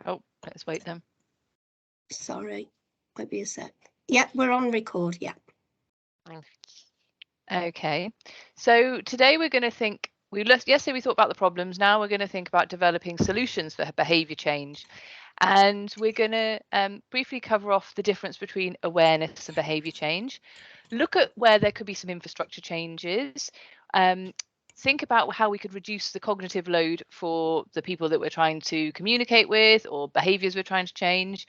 Oh, let's wait then. Sorry, might be a sec. Yeah, we're on record. Yeah. Okay, so today we're going to think. Yesterday we thought about the problems. Now we're going to think about developing solutions for behaviour change, and we're going to briefly cover off the difference between awareness and behaviour change. Look at where there could be some infrastructure changes. Think about how we could reduce the cognitive load for the people that we're trying to communicate with or behaviours we're trying to change.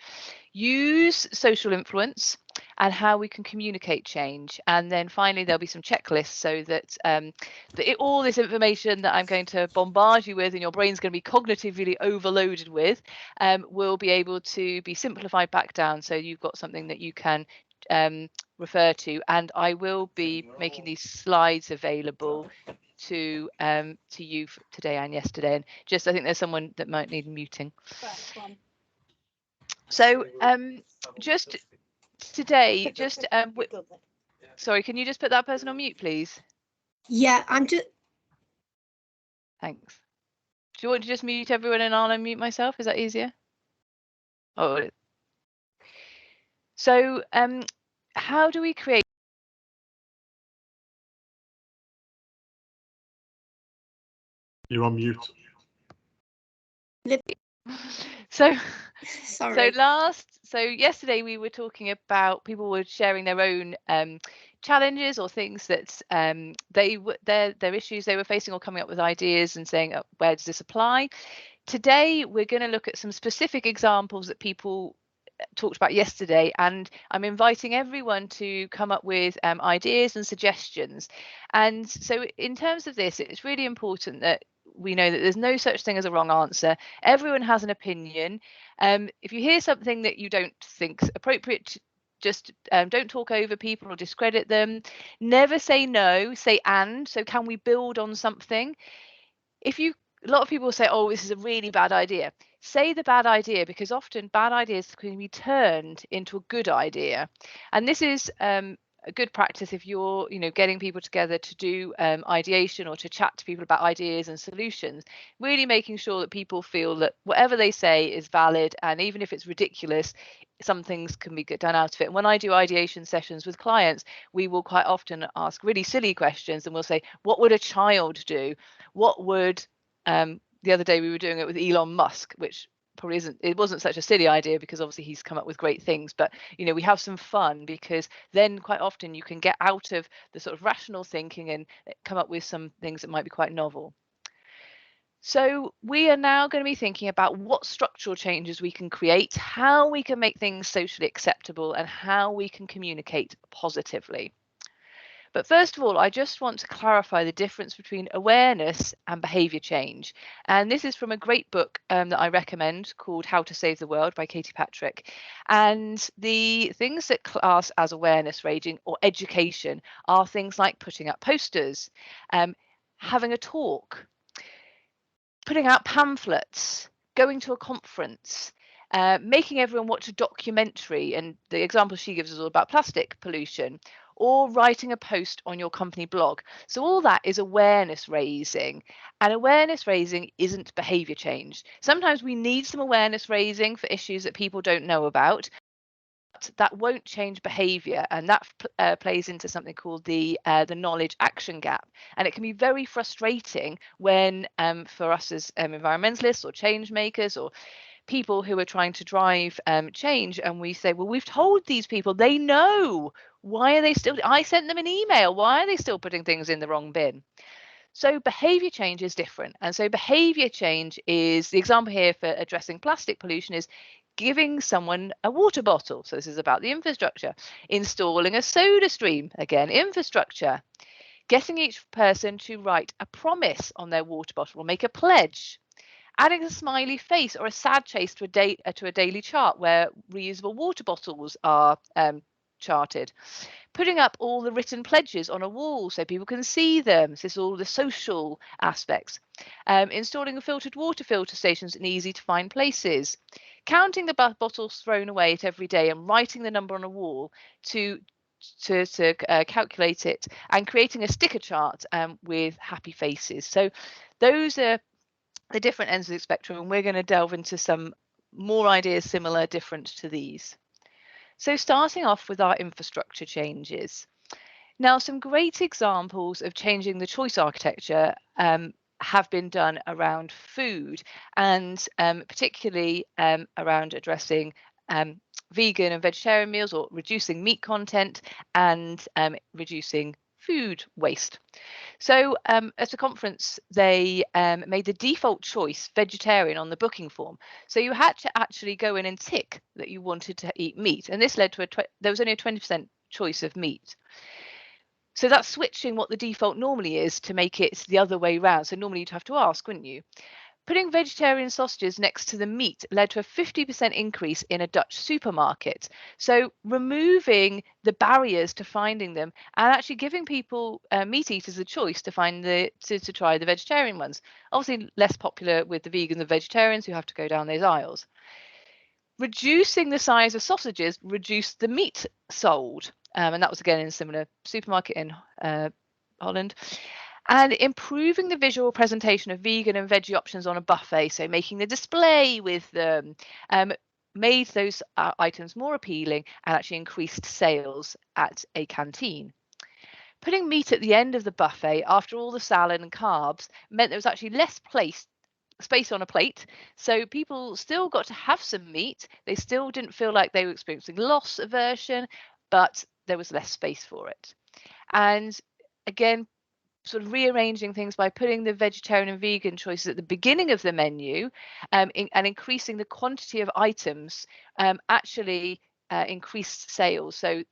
Use social influence and how we can communicate change. And then finally, there'll be some checklists so that, all this information that I'm going to bombard you with and your brain's going to be cognitively overloaded with will be able to be simplified back down. So you've got something that you can refer to. And I will be making these slides available to you today and yesterday. And just, I think there's someone that might need muting. So just today, just sorry, can you just put that person on mute, please? Yeah, I'm just. Thanks. Do you want to just mute everyone and I'll unmute myself? Is that easier? Oh. So how do we create? You're on mute. So Sorry. So yesterday we were talking about people were sharing their own challenges or things that their issues they were facing or coming up with ideas and saying, oh, where does this apply? Today we're going to look at some specific examples that people talked about yesterday, and I'm inviting everyone to come up with ideas and suggestions. And so in terms of this, it's really important that we know that there's no such thing as a wrong answer. Everyone has an opinion. If you hear something that you don't think's appropriate, just don't talk over people or discredit them. Never say no, say and. So can we build on something? A lot of people say, oh, this is a really bad idea. Say the bad idea, because often bad ideas can be turned into a good idea. And this is a good practice if you're getting people together to do ideation or to chat to people about ideas and solutions, really making sure that people feel that whatever they say is valid, and even if it's ridiculous, some things can be done out of it. And when I do ideation sessions with clients, we will quite often ask really silly questions, and we'll say, what would a child do? What would the other day we were doing it with Elon Musk, which probably wasn't such a silly idea because obviously he's come up with great things, but we have some fun, because then quite often you can get out of the sort of rational thinking and come up with some things that might be quite novel. So we are now going to be thinking about what structural changes we can create, how we can make things socially acceptable, and how we can communicate positively. But first of all, I just want to clarify the difference between awareness and behaviour change. And this is from a great book that I recommend called How to Save the World by Katie Patrick. And the things that class as awareness raising or education are things like putting up posters, having a talk, putting out pamphlets, going to a conference, making everyone watch a documentary. And the example she gives is all about plastic pollution, or writing a post on your company blog. So all that is awareness raising, and awareness raising isn't behaviour change. Sometimes we need some awareness raising for issues that people don't know about, but that won't change behaviour, and that plays into something called the knowledge action gap. And it can be very frustrating when for us as environmentalists or change makers or people who are trying to drive change, and we say, well, we've told these people, they know, why are they still, I sent them an email, why are they still putting things in the wrong bin? So behaviour change is different. And so behaviour change is, the example here for addressing plastic pollution is giving someone a water bottle. So this is about the infrastructure. Installing a soda stream, again, infrastructure. Getting each person to write a promise on their water bottle or make a pledge. Adding a smiley face or a sad face to a daily chart where reusable water bottles are charted. Putting up all the written pledges on a wall so people can see them. So this is all the social aspects. Installing filtered water filter stations in easy to find places. Counting the bottles thrown away at every day and writing the number on a wall to calculate it, and creating a sticker chart with happy faces. So those are the different ends of the spectrum, and we're going to delve into some more ideas similar, different to these. So starting off with our infrastructure changes. Now, some great examples of changing the choice architecture have been done around food, and particularly around addressing vegan and vegetarian meals, or reducing meat content, and reducing food waste. So at a conference, they made the default choice vegetarian on the booking form. So you had to actually go in and tick that you wanted to eat meat. And this led to there was only a 20% choice of meat. So that's switching what the default normally is to make it the other way round. So normally you'd have to ask, wouldn't you? Putting vegetarian sausages next to the meat led to a 50% increase in a Dutch supermarket. So removing the barriers to finding them and actually giving people, meat eaters, a choice to find to try the vegetarian ones. Obviously less popular with the vegans and vegetarians who have to go down those aisles. Reducing the size of sausages reduced the meat sold. And that was again in a similar supermarket in Holland. And improving the visual presentation of vegan and veggie options on a buffet, so making the display with them, made those items more appealing and actually increased sales at a canteen. Putting meat at the end of the buffet after all the salad and carbs meant there was actually less space on a plate, so people still got to have some meat. They still didn't feel like they were experiencing loss aversion, but there was less space for it. And again, sort of rearranging things by putting the vegetarian and vegan choices at the beginning of the menu, and increasing the quantity of items actually increased sales. So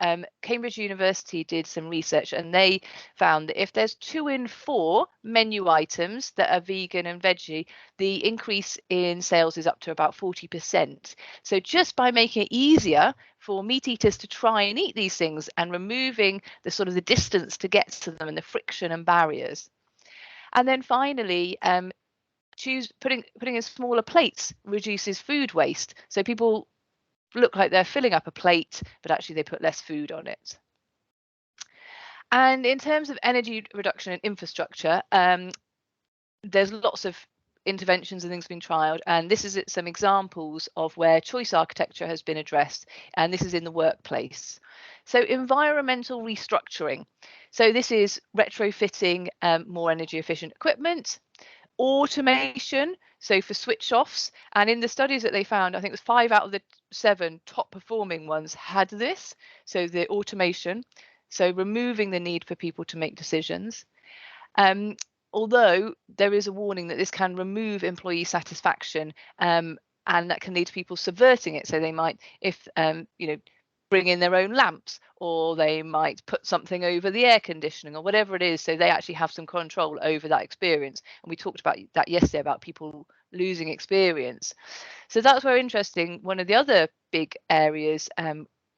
Cambridge University did some research, and they found that if there's 2 in 4 menu items that are vegan and veggie, the increase in sales is up to about 40%. So just by making it easier for meat eaters to try and eat these things and removing the sort of the distance to get to them and the friction and barriers. And then finally, putting in smaller plates reduces food waste. So people look like they're filling up a plate, but actually they put less food on it. And in terms of energy reduction and infrastructure, there's lots of interventions and things being trialed, and this is some examples of where choice architecture has been addressed, and this is in the workplace. So environmental restructuring. So this is retrofitting more energy efficient equipment, automation, so for switch offs, and in the studies that they found, I think it was 5 out of the 7 top performing ones had this, so the automation, so removing the need for people to make decisions. Although there is a warning that this can remove employee satisfaction, and that can lead to people subverting it. So they might, if bring in their own lamps, or they might put something over the air conditioning or whatever it is, so they actually have some control over that experience. And we talked about that yesterday, about people losing experience. So that's very interesting. One of the other big areas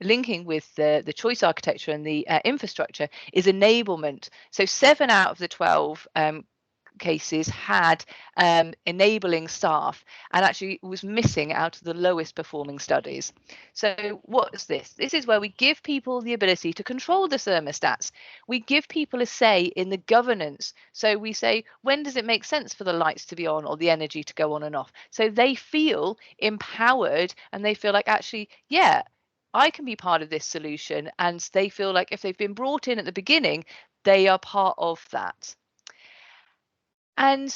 linking with the choice architecture and the infrastructure is enablement. So 7 out of the 12 cases had enabling staff, and actually was missing out of the lowest performing studies. So what is this? This is where we give people the ability to control the thermostats. We give people a say in the governance. So we say, when does it make sense for the lights to be on or the energy to go on and off? So they feel empowered, and they feel like, actually, yeah, I can be part of this solution, and they feel like if they've been brought in at the beginning, they are part of that. And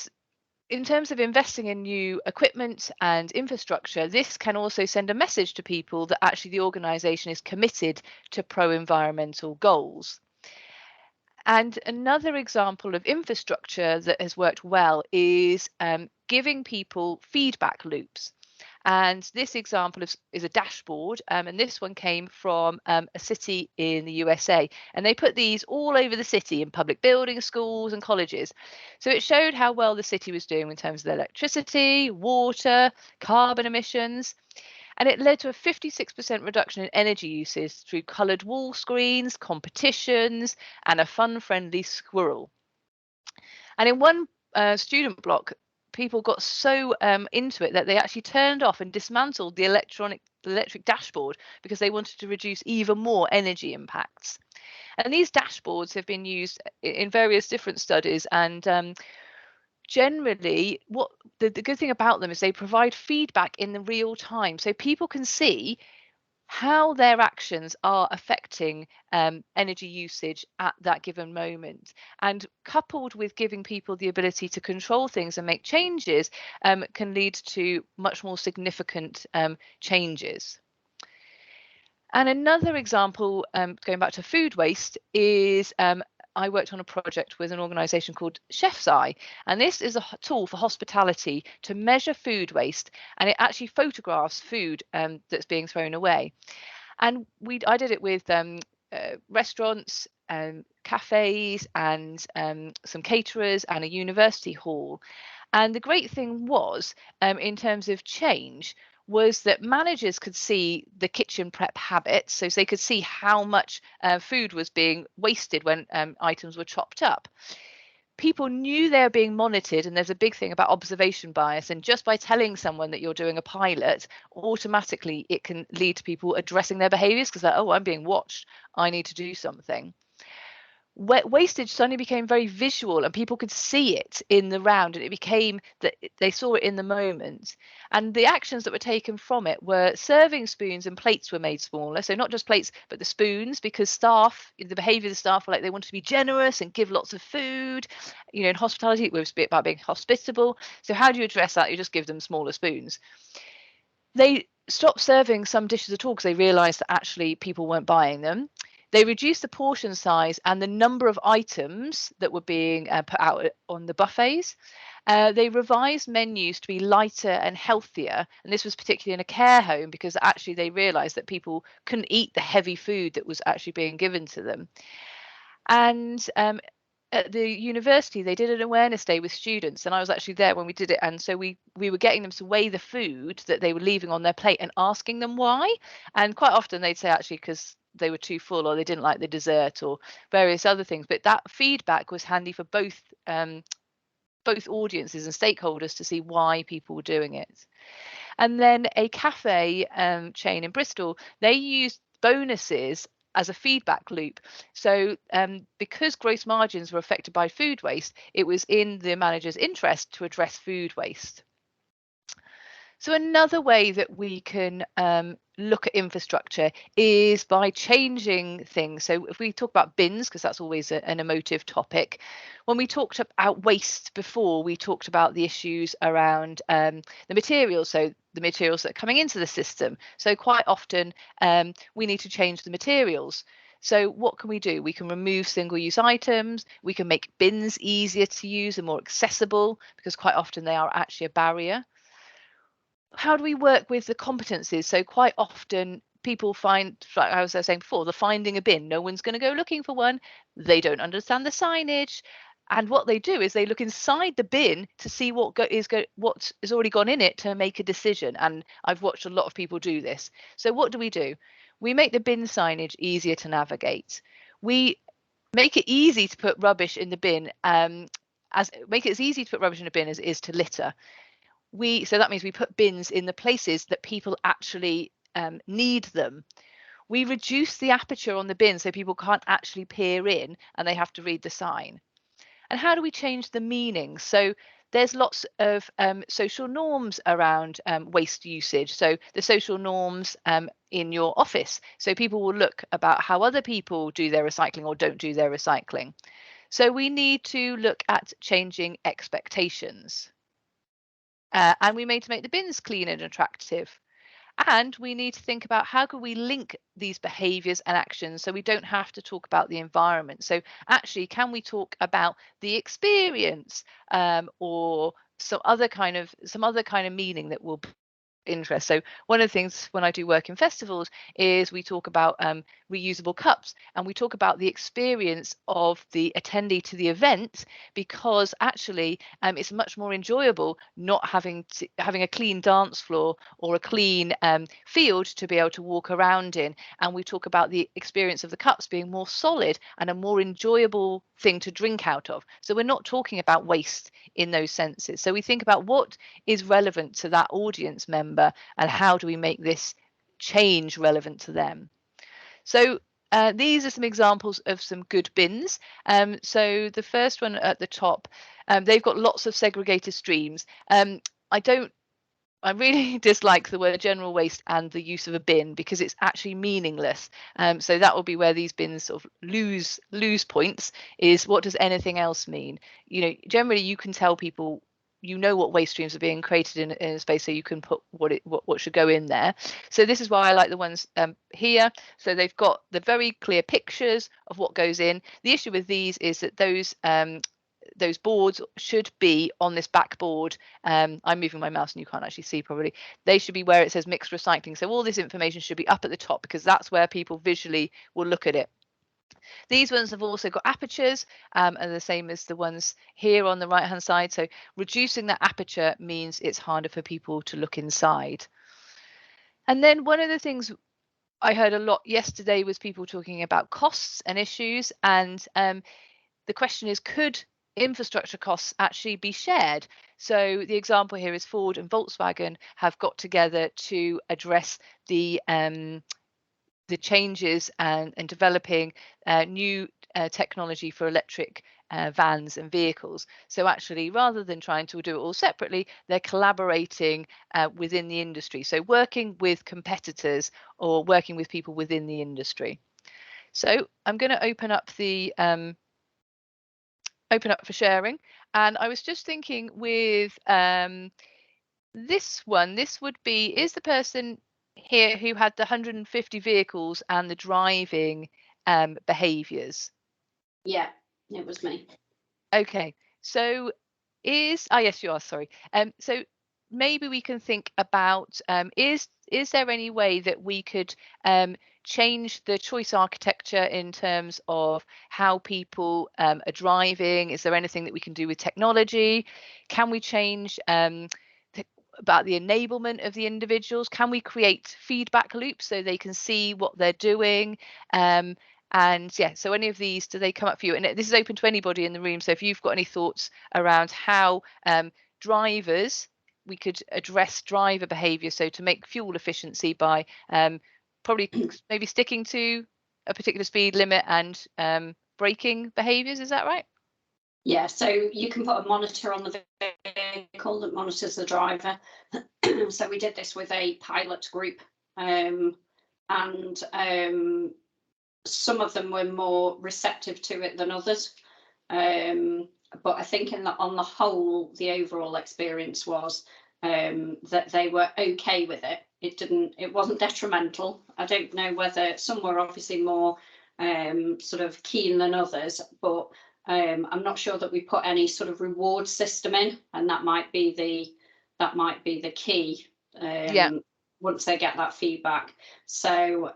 in terms of investing in new equipment and infrastructure, this can also send a message to people that actually the organisation is committed to pro-environmental goals. And another example of infrastructure that has worked well is giving people feedback loops. And this example is a dashboard, and this one came from a city in the USA, and they put these all over the city in public buildings, schools and colleges. So it showed how well the city was doing in terms of electricity, water, carbon emissions, and it led to a 56% reduction in energy usage through coloured wall screens, competitions, and a fun-friendly squirrel. And in one student block, people got so into it that they actually turned off and dismantled the electric dashboard because they wanted to reduce even more energy impacts. And these dashboards have been used in various different studies, and generally, what the good thing about them is they provide feedback in the real time, so people can see how their actions are affecting energy usage at that given moment. And coupled with giving people the ability to control things and make changes, can lead to much more significant changes. And another example, going back to food waste, is I worked on a project with an organisation called Chef's Eye, and this is a tool for hospitality to measure food waste, and it actually photographs food that's being thrown away. And I did it with restaurants, cafes, and some caterers and a university hall. And the great thing was, in terms of change, was that managers could see the kitchen prep habits, so they could see how much food was being wasted when items were chopped up. People knew they were being monitored, and there's a big thing about observation bias, and just by telling someone that you're doing a pilot, automatically it can lead to people addressing their behaviors, because oh, I'm being watched, I need to do something. Wastage suddenly became very visual, and people could see it in the round, and it became that they saw it in the moment. And the actions that were taken from it were serving spoons and plates were made smaller, so not just plates but the spoons, because staff, the behavior of the staff were like they wanted to be generous and give lots of food. You know, in hospitality it was a bit about being hospitable, so how do you address that? You just give them smaller spoons. They stopped serving some dishes at all because they realized that actually people weren't buying them. They reduced the portion size and the number of items that were being put out on the buffets. They revised menus to be lighter and healthier, and this was particularly in a care home because actually they realised that people couldn't eat the heavy food that was actually being given to them. And at the university, they did an awareness day with students, and I was actually there when we did it. And so we were getting them to weigh the food that they were leaving on their plate and asking them why. And quite often they'd say actually because they were too full or they didn't like the dessert or various other things. But that feedback was handy for both audiences and stakeholders to see why people were doing it. And then a cafe chain in Bristol, they used bonuses as a feedback loop. So because gross margins were affected by food waste, it was in the manager's interest to address food waste. So another way that we can look at infrastructure is by changing things. So if we talk about bins, because that's always an emotive topic, when we talked about waste before, we talked about the issues around the materials, so the materials that are coming into the system. So quite often we need to change the materials. So what can we do? We can remove single-use items. We can make bins easier to use and more accessible, because quite often they are actually a barrier. How do we work with the competencies? So quite often people find, like I was saying before, the finding a bin. No one's going to go looking for one. They don't understand the signage. And what they do is they look inside the bin to see what has already gone in it to make a decision. And I've watched a lot of people do this. So what do? We make the bin signage easier to navigate. We make it easy to put rubbish in the bin, make it as easy to put rubbish in a bin as it is to litter. So that means we put bins in the places that people actually need them. We reduce the aperture on the bin so people can't actually peer in and they have to read the sign. And how do we change the meaning? So there's lots of social norms around waste usage. So the social norms in your office. So people will look about how other people do their recycling or don't do their recycling. So we need to look at changing expectations. And we need to make the bins clean and attractive. And we need to think about how can we link these behaviours and actions so we don't have to talk about the environment. So actually, can we talk about the experience or some other kind of meaning that will interest? So one of the things when I do work in festivals is we talk about reusable cups, and we talk about the experience of the attendee to the event, because actually it's much more enjoyable not having a clean dance floor or a clean field to be able to walk around in. And we talk about the experience of the cups being more solid and a more enjoyable thing to drink out of. So we're not talking about waste in those senses. So we think about what is relevant to that audience member and how do we make this change relevant to them. So these are some examples of some good bins. So the first one at the top, they've got lots of segregated streams. I really dislike the word general waste and the use of a bin because it's actually meaningless. So that will be where these bins sort of lose points, is what does anything else mean? You know, generally you can tell people, you know, what waste streams are being created in a space, so you can put what should go in there. So this is why I like the ones here. So they've got the very clear pictures of what goes in. The issue with these is that those boards should be on this backboard. I'm moving my mouse and you can't actually see probably. They should be where it says mixed recycling. So all this information should be up at the top because that's where people visually will look at it. These ones have also got apertures, and the same as the ones here on the right hand side. So reducing that aperture means it's harder for people to look inside. And then one of the things I heard a lot yesterday was people talking about costs and issues, and the question is, could infrastructure costs actually be shared? So the example here is Ford and Volkswagen have got together to address the changes and developing new technology for electric vans and vehicles. So actually, rather than trying to do it all separately, they're collaborating within the industry. So working with competitors or working with people within the industry. So I'm going to open up for sharing, and I was just thinking with this one, this would be, is the person here who had the 150 vehicles and the driving behaviours? Yeah, it was me. Okay, so yes, you are, sorry. So maybe we can think about, is there any way that we could change the choice architecture in terms of how people are driving? Is there anything that we can do with technology? Can we change about the enablement of the individuals? Can we create feedback loops so they can see what they're doing? And yeah, so any of these, do they come up for you? And this is open to anybody in the room. So if you've got any thoughts around how drivers, we could address driver behaviour, so to make fuel efficiency by probably maybe sticking to a particular speed limit and braking behaviours, is that right? Yeah, so you can put a monitor on the vehicle that monitors the driver. So we did this with a pilot group, and some of them were more receptive to it than others. But I think on the whole, the overall experience was that they were okay with it. It wasn't detrimental. I don't know whether some were obviously more sort of keen than others, but I'm not sure that we put any sort of reward system in, and that might be the key. Yeah. Once they get that feedback. So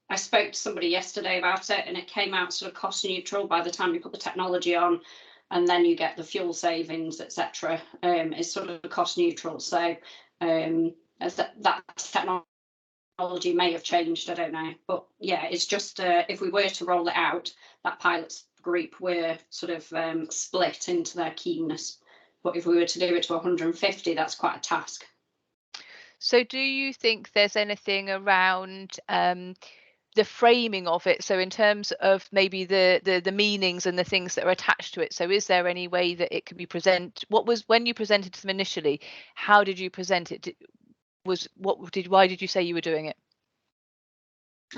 I spoke to somebody yesterday about it, and it came out sort of cost neutral by the time you put the technology on, and then you get the fuel savings, etc. It's sort of cost neutral. So that technology may have changed, I don't know, but yeah, it's just if we were to roll it out, that pilot group were sort of split into their keenness. But if we were to do it to 150, that's quite a task. So do you think there's anything around the framing of it, so in terms of maybe the meanings and the things that are attached to it? So is there any way that it could be presented? When you presented to them initially, how did you present it? Why did you say you were doing it?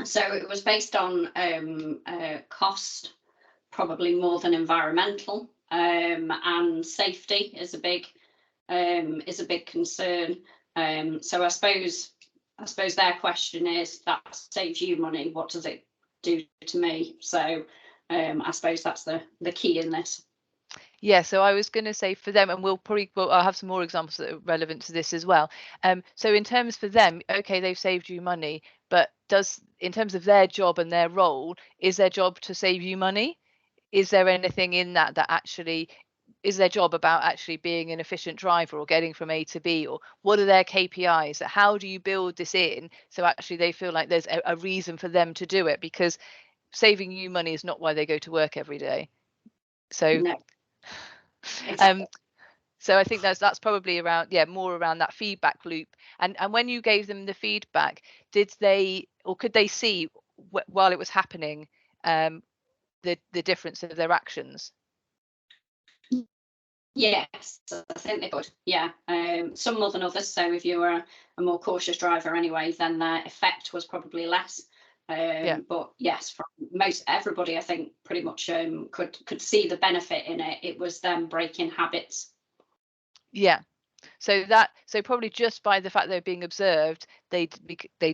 So it was based on cost, probably more than environmental, and safety is a big concern. So I suppose their question is, that saves you money, what does it do to me? So I suppose that's the key in this. Yeah, so I was going to say for them, and I'll have some more examples that are relevant to this as well. So in terms for them, okay, they've saved you money, but in terms of their job and their role, is their job to save you money? Is there anything in that actually is their job about actually being an efficient driver or getting from A to B, or what are their KPIs? How do you build this in so actually they feel like there's a reason for them to do it? Because saving you money is not why they go to work every day. So No. Exactly. So I think that's probably around, more around that feedback loop. And when you gave them the feedback, did they, or could they see while it was happening, the difference of their actions? Yes, I think they could. Yeah, some more than others. So if you were a more cautious driver anyway, then the effect was probably less. But yes, for most everybody, I think pretty much could see the benefit in it. It was them breaking habits. Yeah. So probably just by the fact they were being observed, they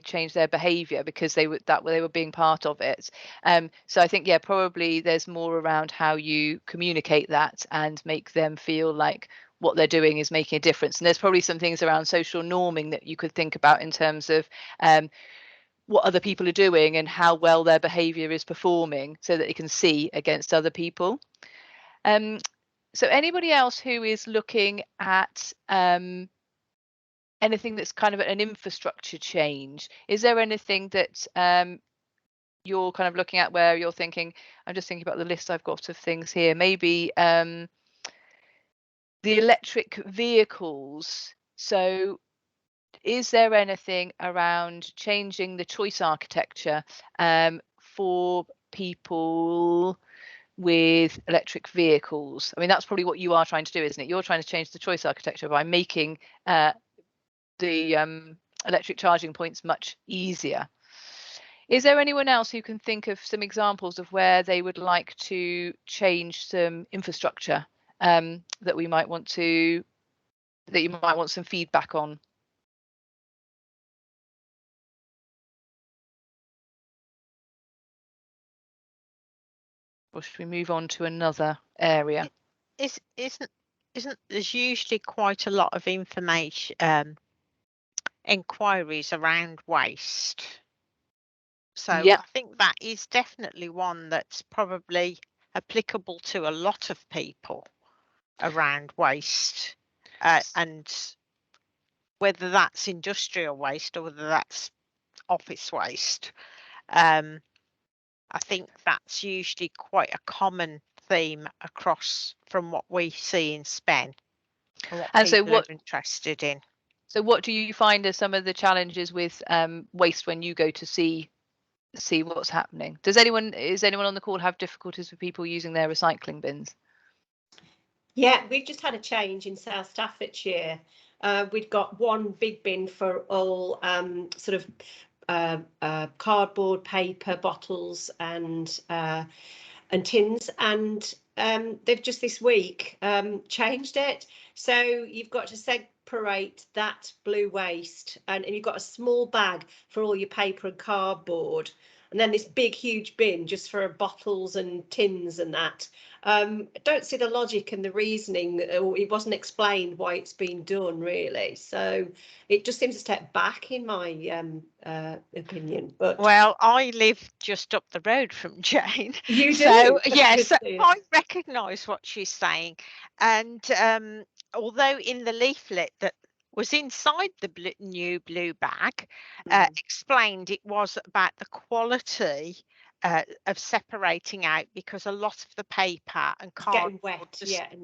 changed their behaviour because they were being part of it. So I think probably there's more around how you communicate that and make them feel like what they're doing is making a difference. And there's probably some things around social norming that you could think about in terms of what other people are doing and how well their behaviour is performing, so that they can see against other people. So anybody else who is looking at anything that's kind of an infrastructure change? Is there anything that you're kind of looking at where you're thinking, I'm just thinking about the list I've got of things here, maybe the electric vehicles. So is there anything around changing the choice architecture for people with electric vehicles? I mean, that's probably what you are trying to do, isn't it? You're trying to change the choice architecture by making the electric charging points much easier. Is there anyone else who can think of some examples of where they would like to change some infrastructure that you might want some feedback on? Or should we move on to another area? Isn't there's usually quite a lot of information, inquiries around waste. So I think that is definitely one that's probably applicable to a lot of people around waste, and whether that's industrial waste or whether that's office waste. I think that's usually quite a common theme across from what we see in SPEN and what people are interested in. So what do you find are some of the challenges with waste when you go to see what's happening? Is anyone on the call have difficulties with people using their recycling bins? Yeah, we've just had a change in South Staffordshire. We've got one big bin for all sort of cardboard, paper, bottles and tins, and they've just this week changed it. So you've got to separate that blue waste, and you've got a small bag for all your paper and cardboard, and then this big huge bin just for bottles and tins and that. I don't see the logic and the reasoning, or it wasn't explained why it's been done really. So it just seems a step back in my opinion. But well, I live just up the road from Jane. You do? So yes, I recognise what she's saying, and although in the leaflet that was inside the new blue bag explained it was about the quality of separating out, because a lot of the paper and cardboard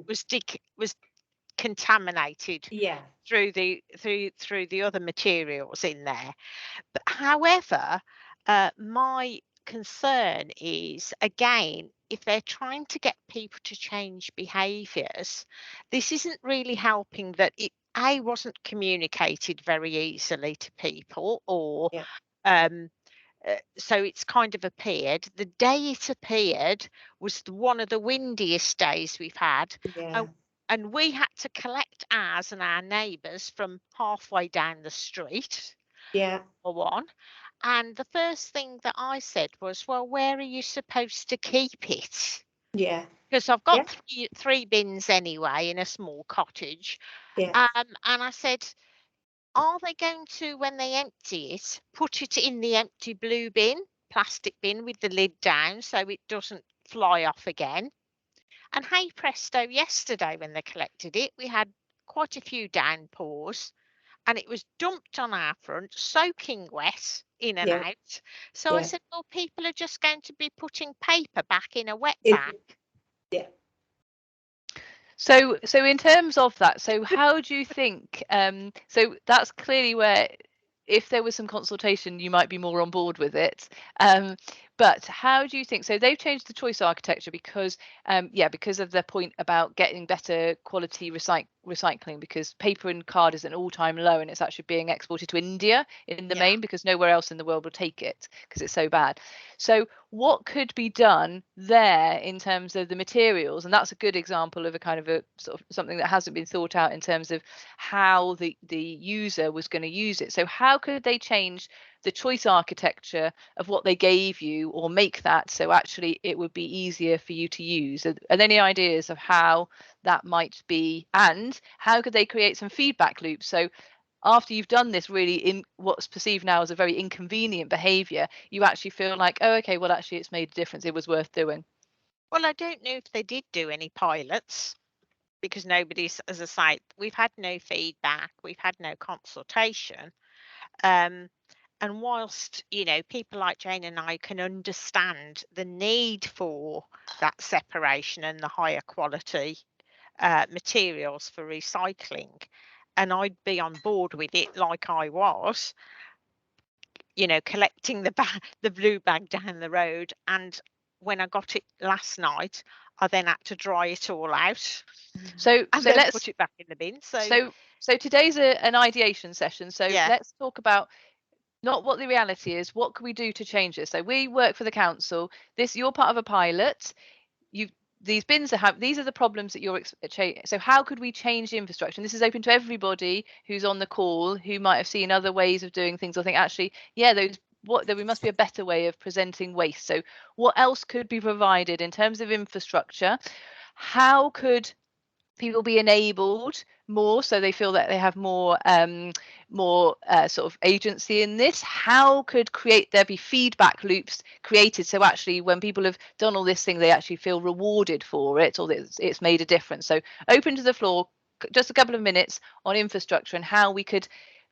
was contaminated through the other materials in there. But however, my concern is, again, if they're trying to get people to change behaviours, this isn't really helping. That it wasn't communicated very easily to people, or so it's kind of appeared. The day it appeared was one of the windiest days we've had, and we had to collect ours and our neighbours from halfway down the street. For one. And the first thing that I said was, well, where are you supposed to keep it? Because I've got three bins anyway in a small cottage. And I said, are they going to, when they empty it, put it in the empty blue bin, plastic bin with the lid down so it doesn't fly off again? And hey presto, yesterday when they collected it, we had quite a few downpours, and it was dumped on our front, soaking wet in and out. So I said, well, people are just going to be putting paper back in a wet bag. So in terms of that, so how do you think, so that's clearly where if there was some consultation, you might be more on board with it. But how do you think? So they've changed the choice architecture because, because of their point about getting better quality recycling, because paper and card is an all-time low, and it's actually being exported to India in the main, because nowhere else in the world will take it because it's so bad. So what could be done there in terms of the materials? And that's a good example of a kind of a sort of something that hasn't been thought out in terms of how the user was going to use it. So how could they change the choice architecture of what they gave you, or make that so actually it would be easier for you to use? Are there any ideas of how that might be, and how could they create some feedback loops? So after you've done this really in what's perceived now as a very inconvenient behavior, you actually feel like, oh, okay, well, actually it's made a difference, it was worth doing. Well, I don't know if they did do any pilots, because nobody's, as I say, we've had no feedback, we've had no consultation. And whilst, people like Jane and I can understand the need for that separation and the higher quality materials for recycling, and I'd be on board with it like I was, collecting the blue bag down the road. And when I got it last night, I then had to dry it all out. So then let's put it back in the bin. So today's an ideation session. So Yeah. let's talk about not what the reality is. What can we do to change this? So we work for the council. You're part of a pilot. These bins these are the problems that you're so how could we change the infrastructure? And this is open to everybody who's on the call, who might have seen other ways of doing things, or think actually, there must be a better way of presenting waste. So what else could be provided in terms of infrastructure? How could people be enabled more so they feel that they have more sort of agency in this? How could there be feedback loops created so actually when people have done all this thing, they actually feel rewarded for it, or that it's made a difference? So open to the floor, just a couple of minutes on infrastructure and how we could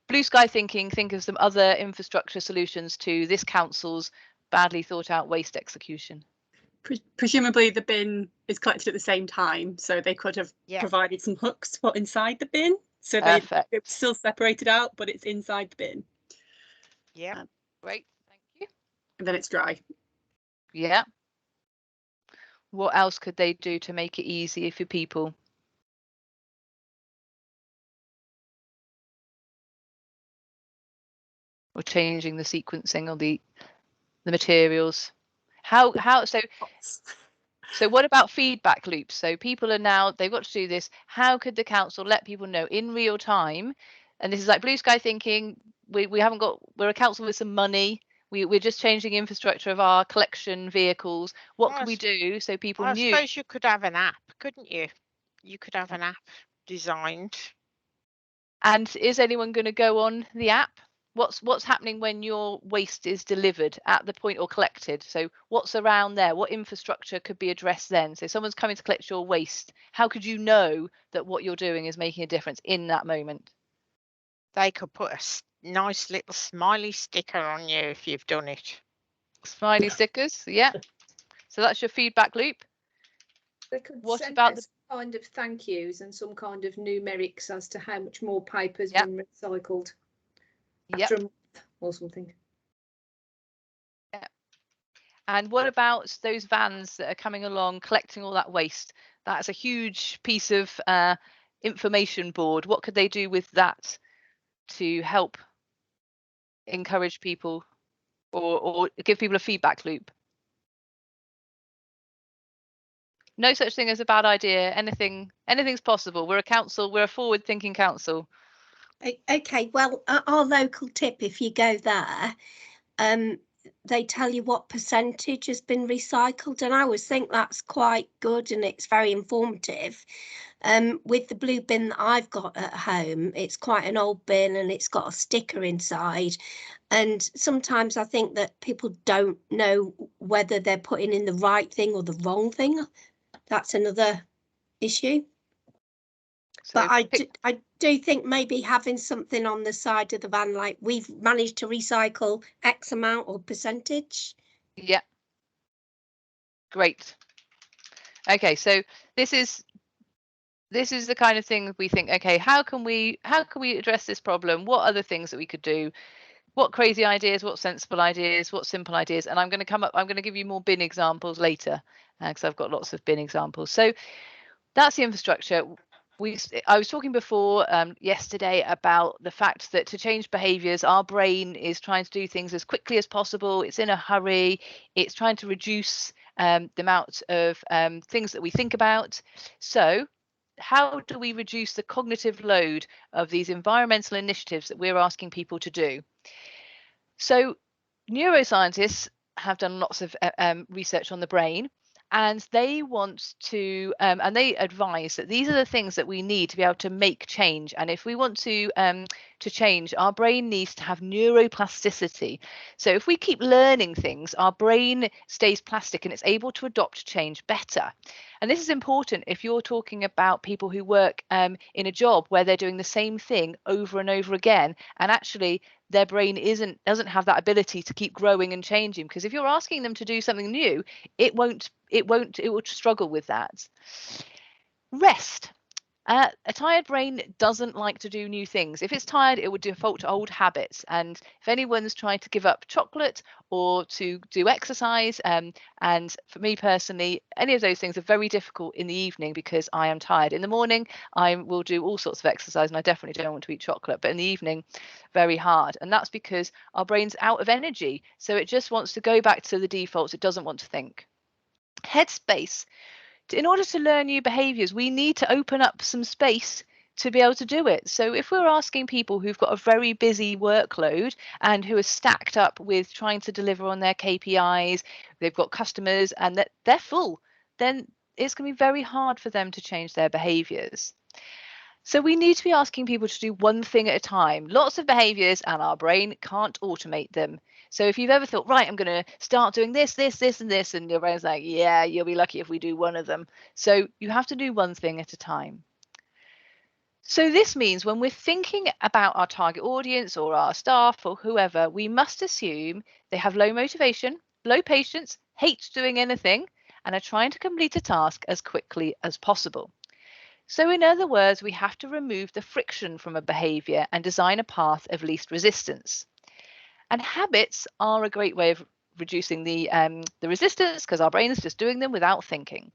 blue sky think of some other infrastructure solutions to this council's badly thought out waste execution. Presumably the bin is collected at the same time, so they could have provided some hooks for inside the bin, so it's still separated out, but it's inside the bin. Yeah, great, thank you. And then it's dry. Yeah. What else could they do to make it easier for people? Or changing the sequencing or the materials? So what about feedback loops? So people are now, they've got to do this. How could the council let people know in real time? And this is like blue sky thinking. We're a council with some money. We're just changing infrastructure of our collection vehicles. What can we do so people knew? I suppose you could have an app, couldn't you? You could have an app designed. And is anyone going to go on the app? What's happening when your waste is delivered at the point or collected? So what's around there? What infrastructure could be addressed then? So someone's coming to collect your waste. How could you know that what you're doing is making a difference in that moment? They could put a nice little smiley sticker on you if you've done it. Smiley stickers, yeah. So that's your feedback loop. They could send us kind of thank yous and some kind of numerics as to how much more paper's been recycled. After a month or something. Yeah. And what about those vans that are coming along collecting all that waste? That's a huge piece of information board. What could they do with that to help encourage people or give people a feedback loop? No such thing as a bad idea. Anything's possible. We're a council. We're a forward-thinking council. Okay, well, our local tip, if you go there, they tell you what percentage has been recycled, and I always think that's quite good and it's very informative. With the blue bin that I've got at home, it's quite an old bin and it's got a sticker inside, and sometimes I think that people don't know whether they're putting in the right thing or the wrong thing. That's another issue. So but I do think maybe having something on the side of the van, like we've managed to recycle X amount or percentage. Yeah. Great. Okay, so this is the kind of thing we think, okay, how can we address this problem? What other things that we could do? what crazy ideas, what sensible ideas, what simple ideas. And I'm going to give you more bin examples later, because I've got lots of bin examples. So that's the infrastructure. I was talking before yesterday about the fact that to change behaviours, our brain is trying to do things as quickly as possible. It's in a hurry. It's trying to reduce the amount of things that we think about. So how do we reduce the cognitive load of these environmental initiatives that we're asking people to do? So neuroscientists have done lots of research on the brain, and they want to and they advise that these are the things that we need to be able to make change. And if we want to change, our brain needs to have neuroplasticity. So if we keep learning things, our brain stays plastic and it's able to adopt change better. And this is important if you're talking about people who work in a job where they're doing the same thing over and over again, and actually their brain doesn't have that ability to keep growing and changing, because if you're asking them to do something new, it will struggle with that. Rest. A tired brain doesn't like to do new things. If it's tired, it would default to old habits. And if anyone's trying to give up chocolate or to do exercise, and for me personally, any of those things are very difficult in the evening because I am tired. In the morning, I will do all sorts of exercise, and I definitely don't want to eat chocolate. But in the evening, very hard. And that's because our brain's out of energy. So it just wants to go back to the defaults. It doesn't want to think. Headspace. In order to learn new behaviours, we need to open up some space to be able to do it. So if we're asking people who've got a very busy workload and who are stacked up with trying to deliver on their KPIs, they've got customers and that they're full, then it's going to be very hard for them to change their behaviours. So we need to be asking people to do one thing at a time. Lots of behaviours, and our brain can't automate them. So if you've ever thought, right, I'm going to start doing this, this, this, and this, and your brain's like, yeah, you'll be lucky if we do one of them. So you have to do one thing at a time. So this means when we're thinking about our target audience or our staff or whoever, we must assume they have low motivation, low patience, hate doing anything, and are trying to complete a task as quickly as possible. So in other words, we have to remove the friction from a behaviour and design a path of least resistance. And habits are a great way of reducing the resistance, because our brain is just doing them without thinking.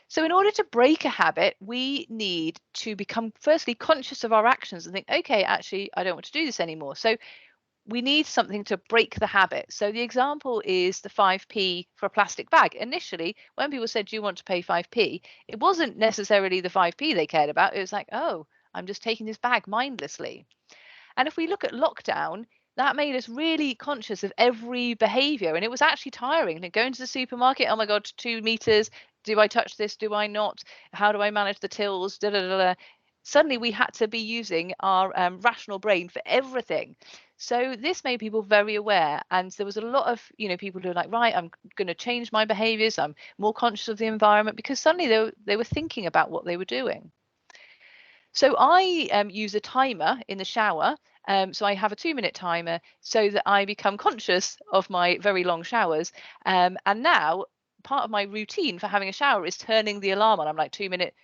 So in order to break a habit, we need to become firstly conscious of our actions and think, okay, actually, I don't want to do this anymore. So we need something to break the habit. So the example is the 5p for a plastic bag. Initially, when people said, do you want to pay 5p? It wasn't necessarily the 5p they cared about. It was like, oh, I'm just taking this bag mindlessly. And if we look at lockdown, that made us really conscious of every behaviour. And it was actually tiring. And going to the supermarket, oh my God, 2 meters. Do I touch this? Do I not? How do I manage the tills? Da, da, da, da. Suddenly we had to be using our rational brain for everything. So this made people very aware. And there was a lot of, people who were like, right, I'm going to change my behaviours. I'm more conscious of the environment, because suddenly they were thinking about what they were doing. So I use a timer in the shower. So I have a 2-minute timer so that I become conscious of my very long showers. And now part of my routine for having a shower is turning the alarm on. I'm like 2-minute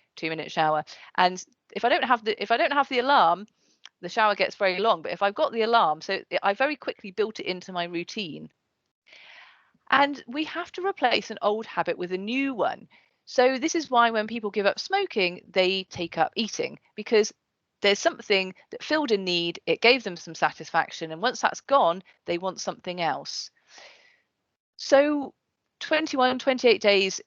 shower. And if I don't have the alarm, the shower gets very long. But if I've got the alarm, so I very quickly built it into my routine. And we have to replace an old habit with a new one. So this is why when people give up smoking, they take up eating, because there's something that filled a need, it gave them some satisfaction, and once that's gone, they want something else. So 28 days,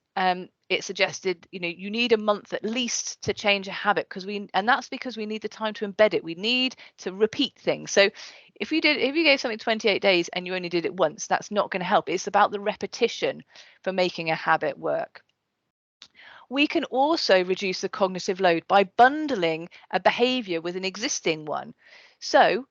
it suggested, you need a month at least to change a habit, and that's because we need the time to embed it. We need to repeat things. So if you gave something 28 days and you only did it once, that's not going to help. It's about the repetition for making a habit work. We can also reduce the cognitive load by bundling a behavior with an existing one. So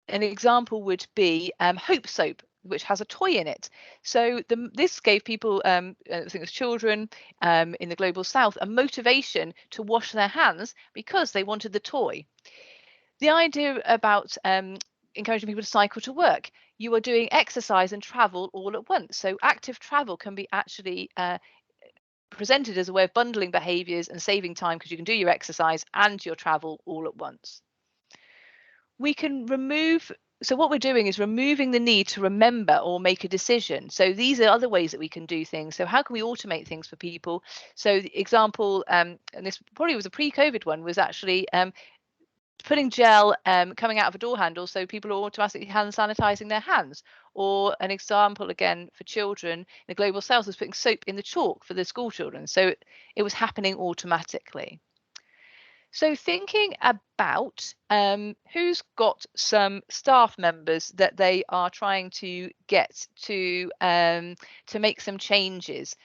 an example would be Hope Soap, which has a toy in it. So this gave people, I think it was children in the global south, a motivation to wash their hands because they wanted the toy. The idea about encouraging people to cycle to work, you are doing exercise and travel all at once. So active travel can be actually presented as a way of bundling behaviours and saving time, because you can do your exercise and your travel all at once. We can remove So what we're doing is removing the need to remember or make a decision. So these are other ways that we can do things. So how can we automate things for people? So the example, and this probably was a pre-COVID one, was actually putting gel coming out of a door handle so people are automatically hand sanitizing their hands. Or an example again for children in the global south was putting soap in the chalk for the school children. So it was happening automatically. So thinking about who's got some staff members that they are trying to get to make some changes.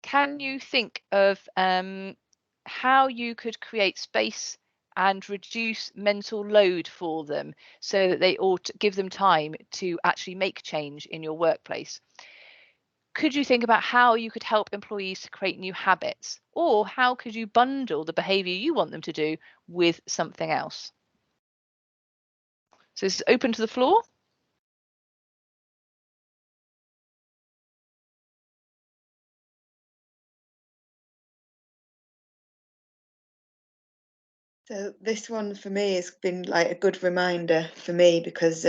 Can you think of how you could create space and reduce mental load for them so that they ought to give them time to actually make change in your workplace? Could you think about how you could help employees to create new habits? Or how could you bundle the behaviour you want them to do with something else? So this is open to the floor. So this one for me has been like a good reminder for me, because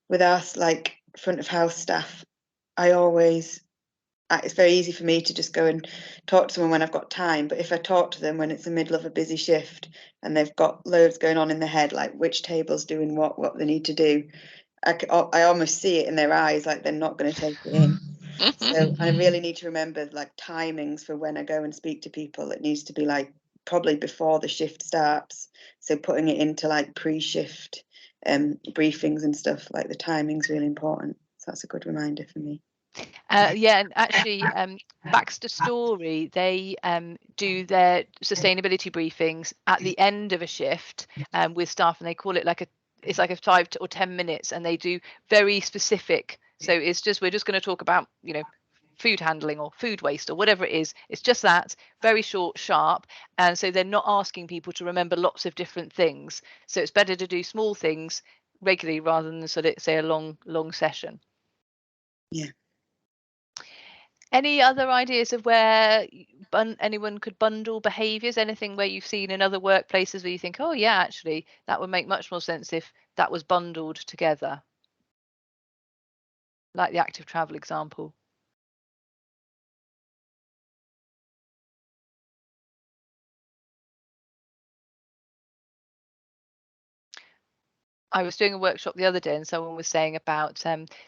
with us like front of house staff, it's very easy for me to just go and talk to someone when I've got time. But if I talk to them when it's the middle of a busy shift and they've got loads going on in their head, like which table's doing what they need to do, I almost see it in their eyes, like they're not going to take it in. So I really need to remember like timings for when I go and speak to people. It needs to be like probably before the shift starts. So putting it into like pre-shift briefings and stuff, like the timing's really important. So that's a good reminder for me. Yeah, and actually Baxter Story, they do their sustainability briefings at the end of a shift with staff, and they call it like it's like a 5 or 10 minutes, and they do very specific. So it's just, we're just going to talk about, you know, food handling or food waste or whatever it is. It's just that, very short, sharp. And so they're not asking people to remember lots of different things. So it's better to do small things regularly rather than sort of say a long session. Yeah. Any other ideas of where anyone could bundle behaviours? Anything where you've seen in other workplaces where you think, oh yeah, actually that would make much more sense if that was bundled together? Like the active travel example. I was doing a workshop the other day, and someone was saying about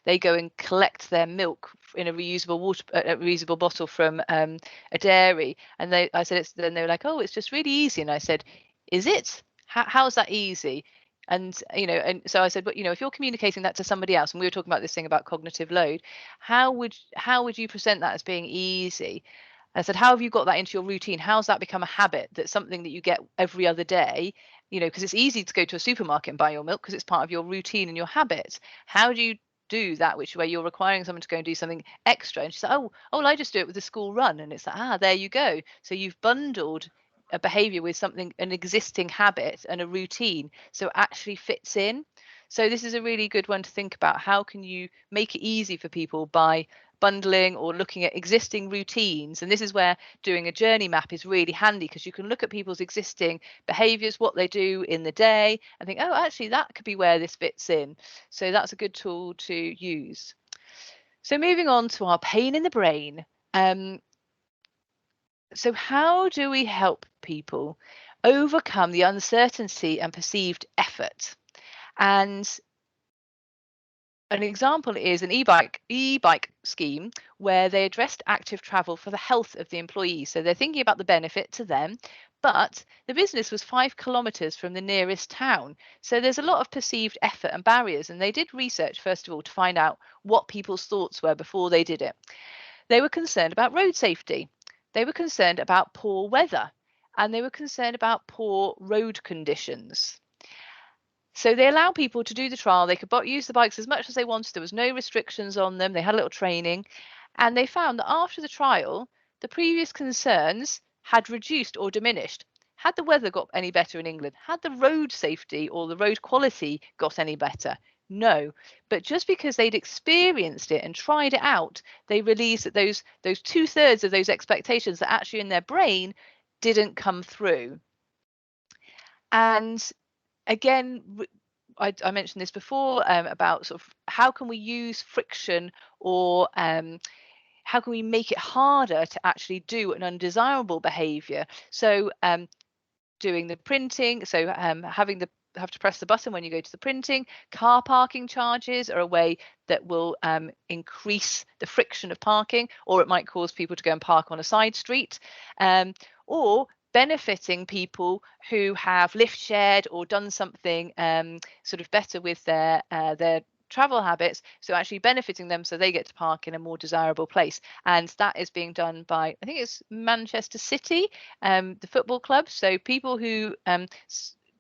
they go and collect their milk in a reusable bottle from a dairy, and I said then they were like, oh, it's just really easy, and I said, is it? How's that easy? And you know, and so I said, but you know, if you're communicating that to somebody else, and we were talking about this thing about cognitive load, how would you present that as being easy? I said, how have you got that into your routine? How's that become a habit? That's something that you get every other day, you know, because it's easy to go to a supermarket and buy your milk because it's part of your routine and your habits. How do you do that, where you're requiring someone to go and do something extra? And she said, oh, well, I just do it with the school run. And it's like, there you go. So you've bundled a behavior with something, an existing habit and a routine, so it actually fits in. So this is a really good one to think about. How can you make it easy for people by bundling or looking at existing routines? And this is where doing a journey map is really handy, because you can look at people's existing behaviors, what they do in the day, and think, oh, actually that could be where this fits in. So that's a good tool to use. So moving on to our pain in the brain. So how do we help people overcome the uncertainty and perceived effort? And an example is an e-bike scheme where they addressed active travel for the health of the employees. So they're thinking about the benefit to them, but the business was 5 kilometres from the nearest town. So there's a lot of perceived effort and barriers. And they did research, first of all, to find out what people's thoughts were before they did it. They were concerned about road safety. They were concerned about poor weather, and they were concerned about poor road conditions. So they allow people to do the trial. They could use the bikes as much as they wanted. There was no restrictions on them. They had a little training, and they found that after the trial, the previous concerns had reduced or diminished. Had the weather got any better in England? Had the road safety or the road quality got any better? No. But just because they'd experienced it and tried it out, they realized that those 2/3 of those expectations that actually in their brain didn't come through. And again, I mentioned this before about sort of how can we use friction, or how can we make it harder to actually do an undesirable behaviour? So doing the printing, so have to press the button when you go to the printing. Car parking charges are a way that will increase the friction of parking, or it might cause people to go and park on a side street, or benefiting people who have lift shared or done something sort of better with their travel habits, so actually benefiting them so they get to park in a more desirable place. And that is being done by, I think it's Manchester City, the football club. So people who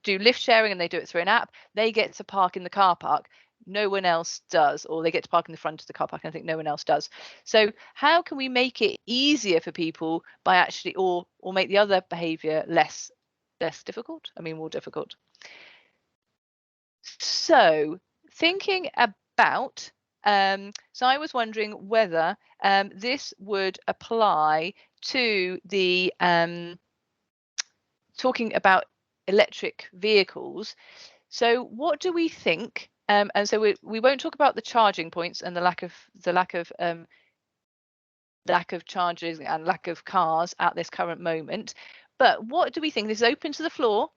do lift sharing and they do it through an app, they get to park in the car park. No one else does, or they get to park in the front of the car park, and I think no one else does. So how can we make it easier for people by actually, or make the other behavior less difficult? I mean, more difficult. So thinking about, so I was wondering whether this would apply to the talking about electric vehicles. So what do we think? And so we won't talk about the charging points and the lack of chargers and lack of cars at this current moment. But what do we think? This is open to the floor.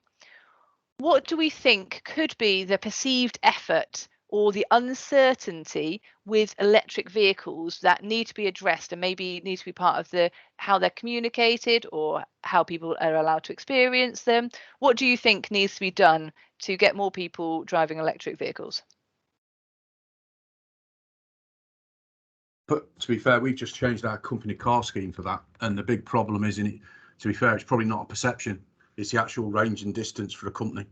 What do we think could be the perceived effort or the uncertainty with electric vehicles that need to be addressed, and maybe need to be part of how they're communicated or how people are allowed to experience them? What do you think needs to be done to get more people driving electric vehicles? But to be fair, we've just changed our company car scheme for that, and the big problem is, to be fair, it's probably not a perception, it's the actual range and distance for the company.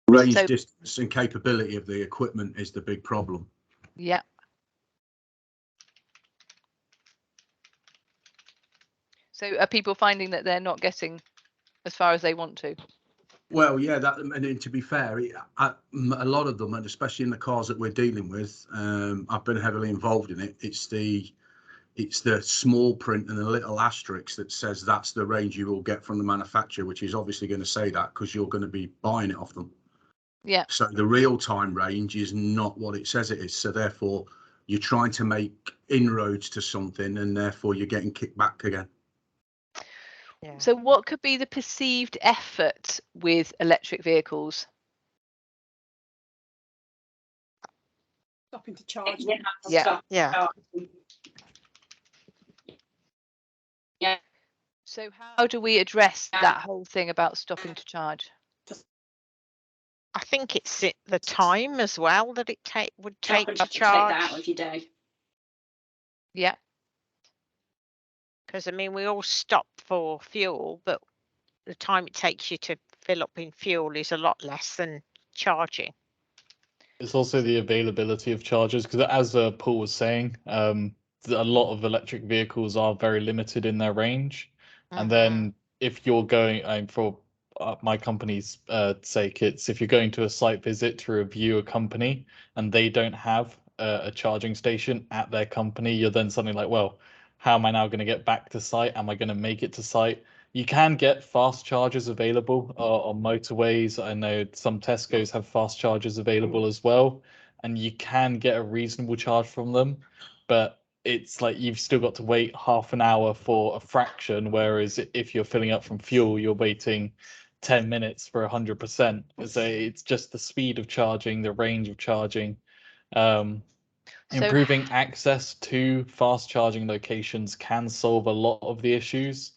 Range, distance and capability of the equipment is the big problem. Yeah. So are people finding that they're not getting as far as they want to? Well, yeah, and to be fair, a lot of them, and especially in the cars that we're dealing with, I've been heavily involved in it. It's the small print and the little asterisk that says that's the range you will get from the manufacturer, which is obviously going to say that because you're going to be buying it off them. Yeah. So the real-time range is not what it says it is. So therefore, you're trying to make inroads to something, and therefore you're getting kicked back again. Yeah. So what could be the perceived effort with electric vehicles? Stopping to charge. Yeah. Yeah. So how do we address that whole thing about stopping to charge? I think it's the time as well that it would take to charge. Take that out of your day. Yeah. Because I mean, we all stop for fuel, but the time it takes you to fill up in fuel is a lot less than charging. It's also the availability of chargers, because as Paul was saying, a lot of electric vehicles are very limited in their range. And then if you're going, for my company's sake, it's if you're going to a site visit to review a company and they don't have a charging station at their company, you're then suddenly like, well, how am I now going to get back to site? Am I going to make it to site? You can get fast chargers available on motorways. I know some Tesco's have fast chargers available as well, and you can get a reasonable charge from them, but it's like you've still got to wait half an hour for a fraction, whereas if you're filling up from fuel, you're waiting 10 minutes for 100%. So it's just the speed of charging, the range of charging. Improving access to fast charging locations can solve a lot of the issues,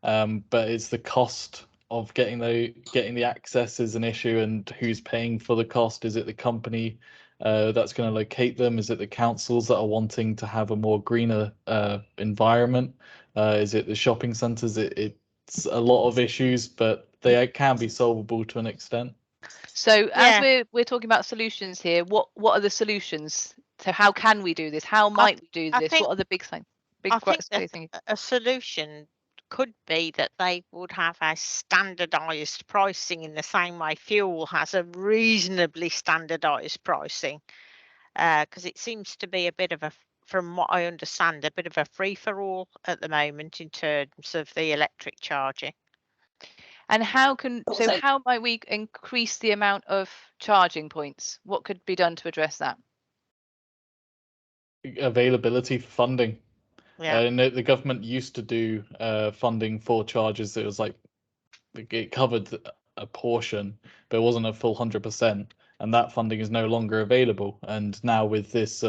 but it's the cost of getting the access is an issue, and who's paying for the cost? Is it the company that's going to locate them? Is it the councils that are wanting to have a more greener environment? Is it the shopping centres? It's a lot of issues, but they can be solvable to an extent. So as we're talking about solutions here, what are the solutions? So how can we do this? How might we do this? What are the big things? I think a solution could be that they would have a standardized pricing in the same way fuel has a reasonably standardized pricing, because it seems to be a bit of from what I understand, a bit of a free-for-all at the moment in terms of the electric charging. And how might we increase the amount of charging points? What could be done to address that? Availability for funding. Yeah. And the government used to do funding for chargers. It was like it covered a portion, but it wasn't a full 100%. And that funding is no longer available. And now with this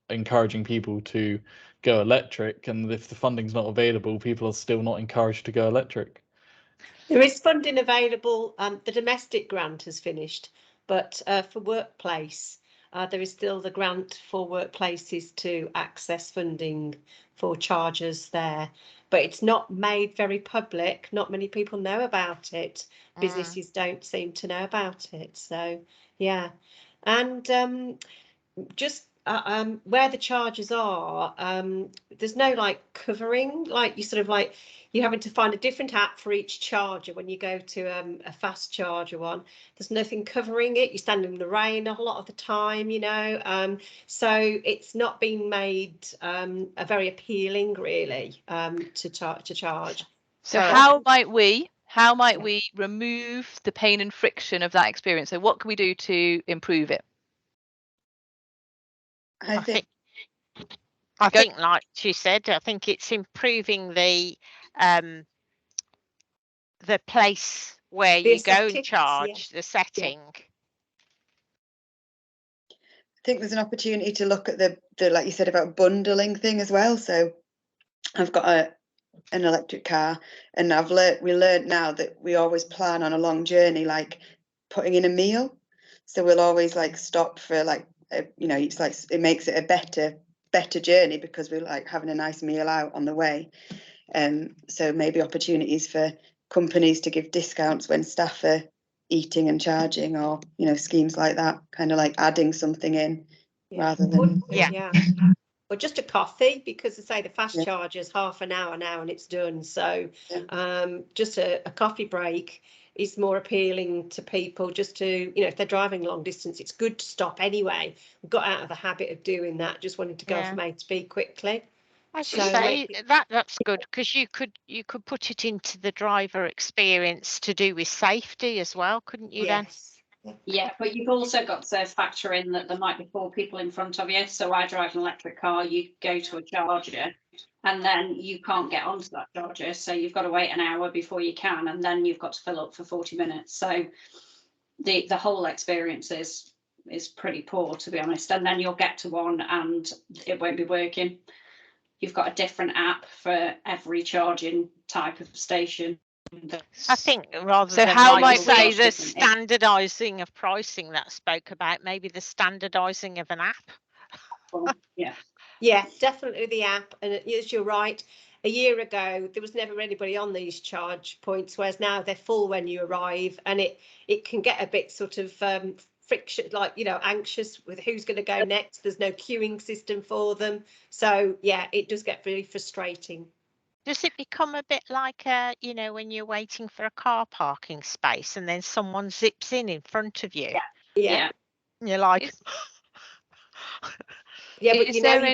encouraging people to go electric, and if the funding's not available, people are still not encouraged to go electric. There is funding available. The domestic grant has finished, but for workplace, there is still the grant for workplaces to access funding for chargers there, but it's not made very public. Not many people know about it. Businesses don't seem to know about it. So yeah, and just where the chargers are, there's no like covering, like you sort of like you're having to find a different app for each charger when you go to a fast charger one. There's nothing covering it. You stand in the rain a lot of the time, you know, so it's not being made a very appealing really to charge. So how might we remove the pain and friction of that experience? So what can we do to improve it? I think like she said, I think it's improving the place where you go and charge, the setting. I think there's an opportunity to look at the like you said about bundling thing as well. So I've got an electric car, and we learned now that we always plan on a long journey like putting in a meal. So we'll always like stop for like you know, it's like it makes it a better journey because we're like having a nice meal out on the way. So maybe opportunities for companies to give discounts when staff are eating and charging, or you know, schemes like that, kind of like adding something in rather than or just a coffee, because I say the fast charger is half an hour now and it's done. So just a coffee break is more appealing to people, just to, you know, if they're driving long distance, it's good to stop anyway. We've got out of the habit of doing that, just wanting to go from A to B quickly. I should say that's good, because you could put it into the driver experience to do with safety as well, couldn't you then? Yeah, but you've also got to factor in that there might be 4 people in front of you. So I drive an electric car, you go to a charger and then you can't get onto that charger. So you've got to wait an hour before you can, and then you've got to fill up for 40 minutes. So the whole experience is pretty poor, to be honest. And then you'll get to one and it won't be working. You've got a different app for every charging type of station. I think rather than how might say the standardising of pricing that I spoke about, maybe the standardising of an app. Yeah, definitely the app. And yes, you're right. A year ago, there was never anybody on these charge points, whereas now they're full when you arrive, and it can get a bit sort of friction, like, you know, anxious with who's going to go next. There's no queuing system for them. So yeah, it does get really frustrating. Does it become a bit like, you know, when you're waiting for a car parking space and then someone zips in front of you? Yeah. And you're like, but you know,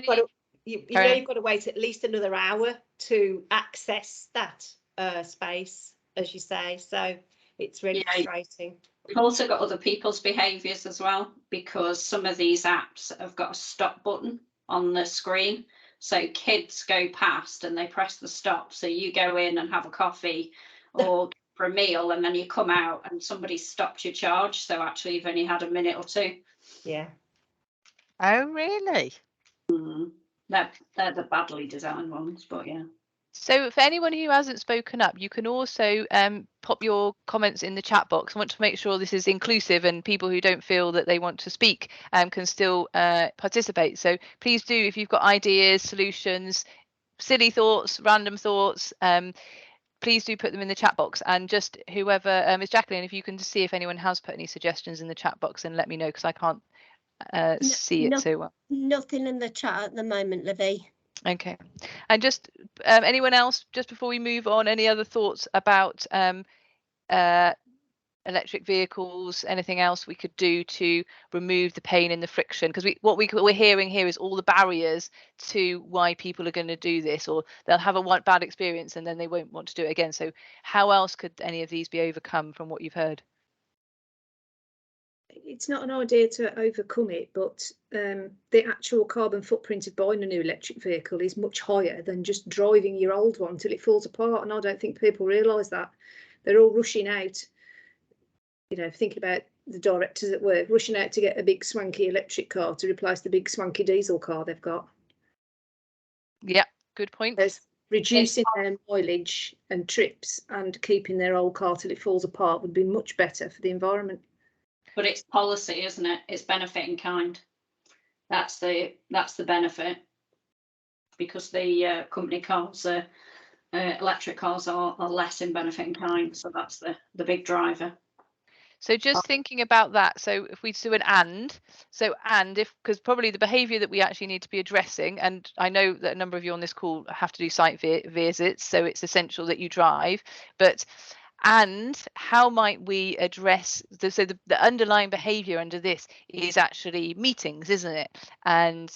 you've got to wait at least another hour to access that space, as you say. So it's really frustrating. We've also got other people's behaviours as well, because some of these apps have got a stop button on the screen. So kids go past and they press the stop. So you go in and have a coffee or for a meal, and then you come out and somebody stopped your charge. So actually you've only had a minute or 2. Yeah. Oh, really? They're the badly designed ones, but yeah. So for anyone who hasn't spoken up, you can also pop your comments in the chat box. I want to make sure this is inclusive and people who don't feel that they want to speak can still participate. So please do, if you've got ideas, solutions, silly thoughts, random thoughts, please do put them in the chat box. And just whoever is Jacqueline, if you can see if anyone has put any suggestions in the chat box, and let me know, because I can't see it so well. Nothing in the chat at the moment, Livy. Okay, and just anyone else, just before we move on, any other thoughts about electric vehicles, anything else we could do to remove the pain and the friction? Because what we're hearing here is all the barriers to why people are going to do this, or they'll have a bad experience and then they won't want to do it again. So how else could any of these be overcome from what you've heard? It's not an idea to overcome it, but the actual carbon footprint of buying a new electric vehicle is much higher than just driving your old one till it falls apart. And I don't think people realise that. They're all rushing out, you know, thinking about the directors at work, rushing out to get a big swanky electric car to replace the big swanky diesel car they've got. Yeah, good point. There's reducing their mileage and trips and keeping their old car till it falls apart would be much better for the environment. But it's policy, isn't it? It's benefit in kind. That's the benefit, because the company cars, electric cars are less in benefit in kind. So that's the big driver. So just thinking about that, so if we do an because probably the behaviour that we actually need to be addressing, and I know that a number of you on this call have to do site visits, so it's essential that you drive, but and how might we address the underlying behaviour under this is actually meetings, isn't it? And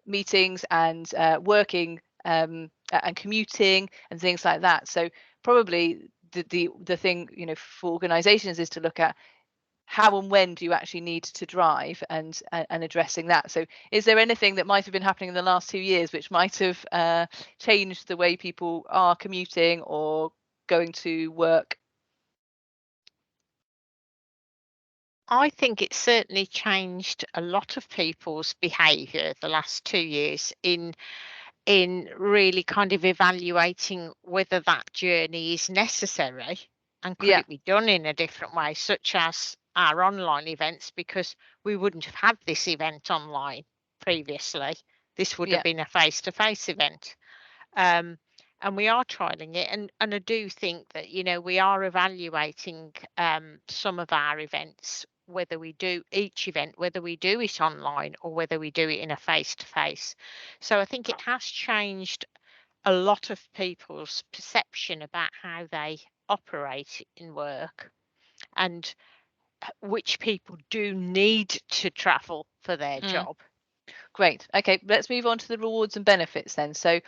meetings and working and commuting and things like that. So probably the thing, you know, for organizations is to look at how and when do you actually need to drive, and addressing that. So is there anything that might have been happening in the last 2 years which might have changed the way people are commuting or going to work? I think it's certainly changed a lot of people's behaviour the last 2 years in really kind of evaluating whether that journey is necessary and could it be done in a different way, such as our online events, because we wouldn't have had this event online previously. This would have been a face-to-face event. And we are trialing it, and I do think that, you know, we are evaluating some of our events, whether we do each event, whether we do it online or whether we do it in a face-to-face. So I think it has changed a lot of people's perception about how they operate in work, and which people do need to travel for their job. Great. Okay, let's move on to the rewards and benefits then. So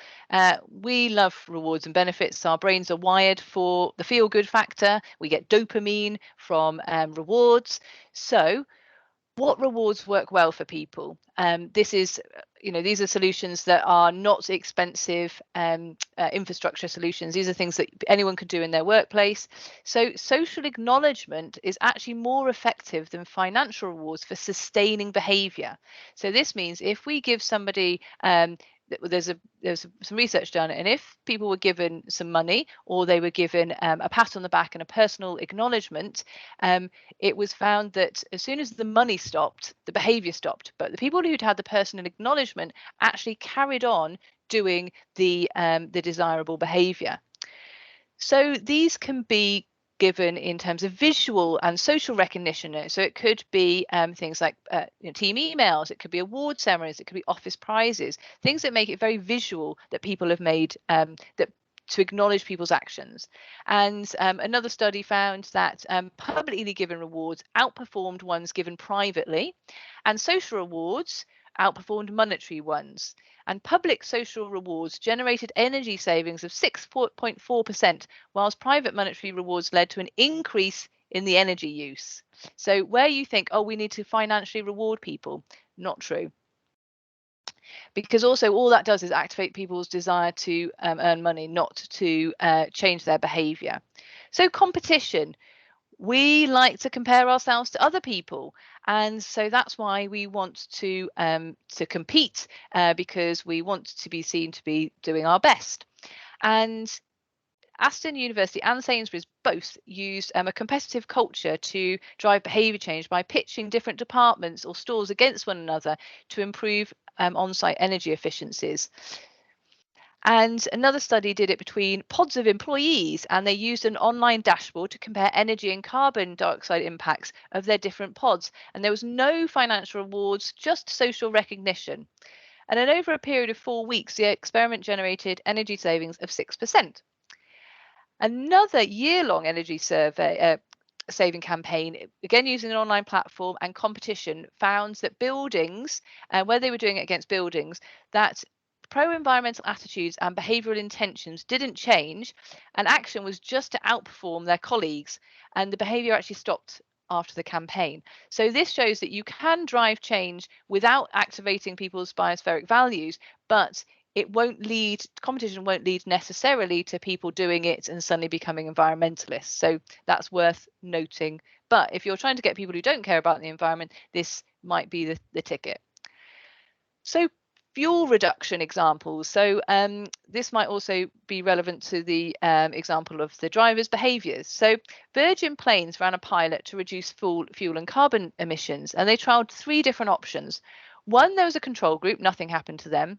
we love rewards and benefits. Our brains are wired for the feel-good factor. We get dopamine from rewards. So what rewards work well for people? This is, you know, these are solutions that are not expensive infrastructure solutions. These are things that anyone could do in their workplace. So social acknowledgement is actually more effective than financial rewards for sustaining behavior. So this means if we give somebody there's some research done, and if people were given some money or they were given a pat on the back and a personal acknowledgement, it was found that as soon as the money stopped, the behavior stopped. But the people who'd had the personal acknowledgement actually carried on doing the desirable behavior. So these can be given in terms of visual and social recognition. So it could be things like team emails, it could be award ceremonies, it could be office prizes, things that make it very visual that people have made that to acknowledge people's actions. And another study found that publicly given rewards outperformed ones given privately, and social rewards outperformed monetary ones. And public social rewards generated energy savings of 6.4%, whilst private monetary rewards led to an increase in the energy use. So where you think, oh, we need to financially reward people, not true. Because also all that does is activate people's desire to earn money, not to change their behavior. So competition. We like to compare ourselves to other people, and so that's why we want to compete, because we want to be seen to be doing our best. And Aston University and Sainsbury's both used a competitive culture to drive behaviour change by pitching different departments or stores against one another to improve on-site energy efficiencies. And another study did it between pods of employees, and they used an online dashboard to compare energy and carbon dioxide impacts of their different pods. And there was no financial rewards, just social recognition. And then over a period of 4 weeks, the experiment generated energy savings of 6%. Another year-long energy survey saving campaign, again using an online platform and competition, found that buildings, where they were doing it against buildings, that pro-environmental attitudes and behavioural intentions didn't change, and action was just to outperform their colleagues, and the behaviour actually stopped after the campaign. So this shows that you can drive change without activating people's biospheric values, but competition won't lead necessarily to people doing it and suddenly becoming environmentalists. So that's worth noting. But if you're trying to get people who don't care about the environment, this might be the ticket. So fuel reduction examples. So this might also be relevant to the example of the driver's behaviours. So Virgin Planes ran a pilot to reduce fuel and carbon emissions, and they trialled 3 different options. 1, there was a control group, nothing happened to them.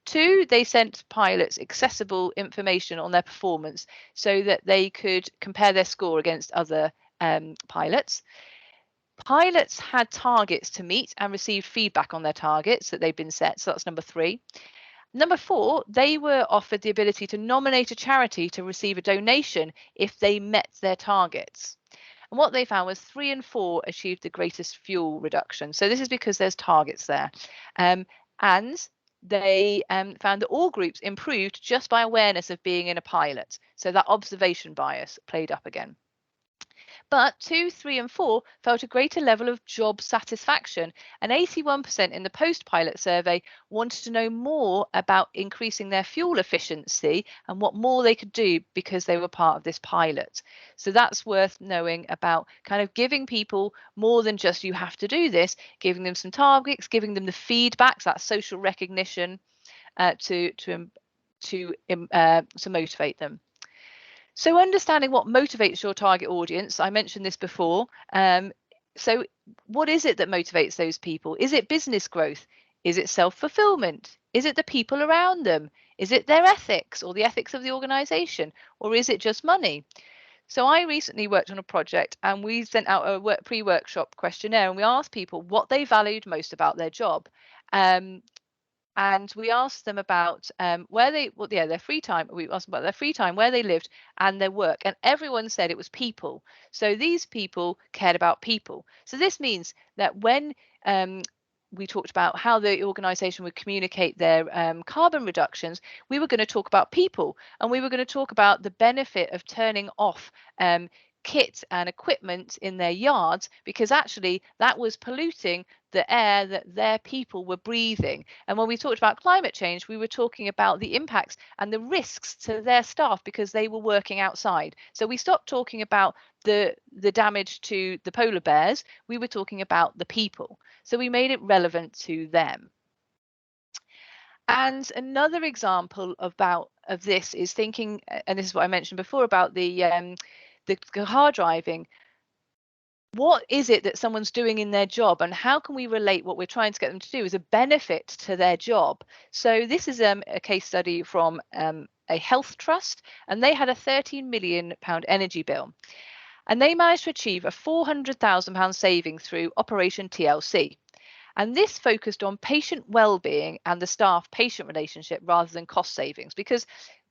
2, they sent pilots accessible information on their performance so that they could compare their score against other pilots. Pilots had targets to meet and received feedback on their targets that they'd been set. So that's number 3. Number 4, they were offered the ability to nominate a charity to receive a donation if they met their targets. And what they found was 3 and 4 achieved the greatest fuel reduction. So this is because there's targets there. And they found that all groups improved just by awareness of being in a pilot. So that observation bias played up again. But 2, 3 and 4 felt a greater level of job satisfaction, and 81% in the post-pilot survey wanted to know more about increasing their fuel efficiency and what more they could do because they were part of this pilot. So that's worth knowing about, kind of giving people more than just you have to do this, giving them some targets, giving them the feedbacks, that social recognition to motivate them. So understanding what motivates your target audience, I mentioned this before. So what is it that motivates those people? Is it business growth? Is it self-fulfillment? Is it the people around them? Is it their ethics or the ethics of the organization? Or is it just money? So I recently worked on a project and we sent out a pre-workshop questionnaire, and we asked people what they valued most about their job. And we asked them about their free time. We asked them about their free time, where they lived, and their work. And everyone said it was people. So these people cared about people. So this means that when we talked about how the organisation would communicate their carbon reductions, we were going to talk about people, and we were going to talk about the benefit of turning off kit and equipment in their yards, because actually that was polluting the air that their people were breathing. And when we talked about climate change, we were talking about the impacts and the risks to their staff because they were working outside. So we stopped talking about the damage to the polar bears. We were talking about the people. So we made it relevant to them. And another example of this is thinking, and this is what I mentioned before about the car driving. What is it that someone's doing in their job, and how can we relate what we're trying to get them to do as a benefit to their job? So this is a case study from a health trust, and they had a £13 million energy bill, and they managed to achieve a £400,000 saving through Operation TLC. And this focused on patient well-being and the staff-patient relationship rather than cost savings, because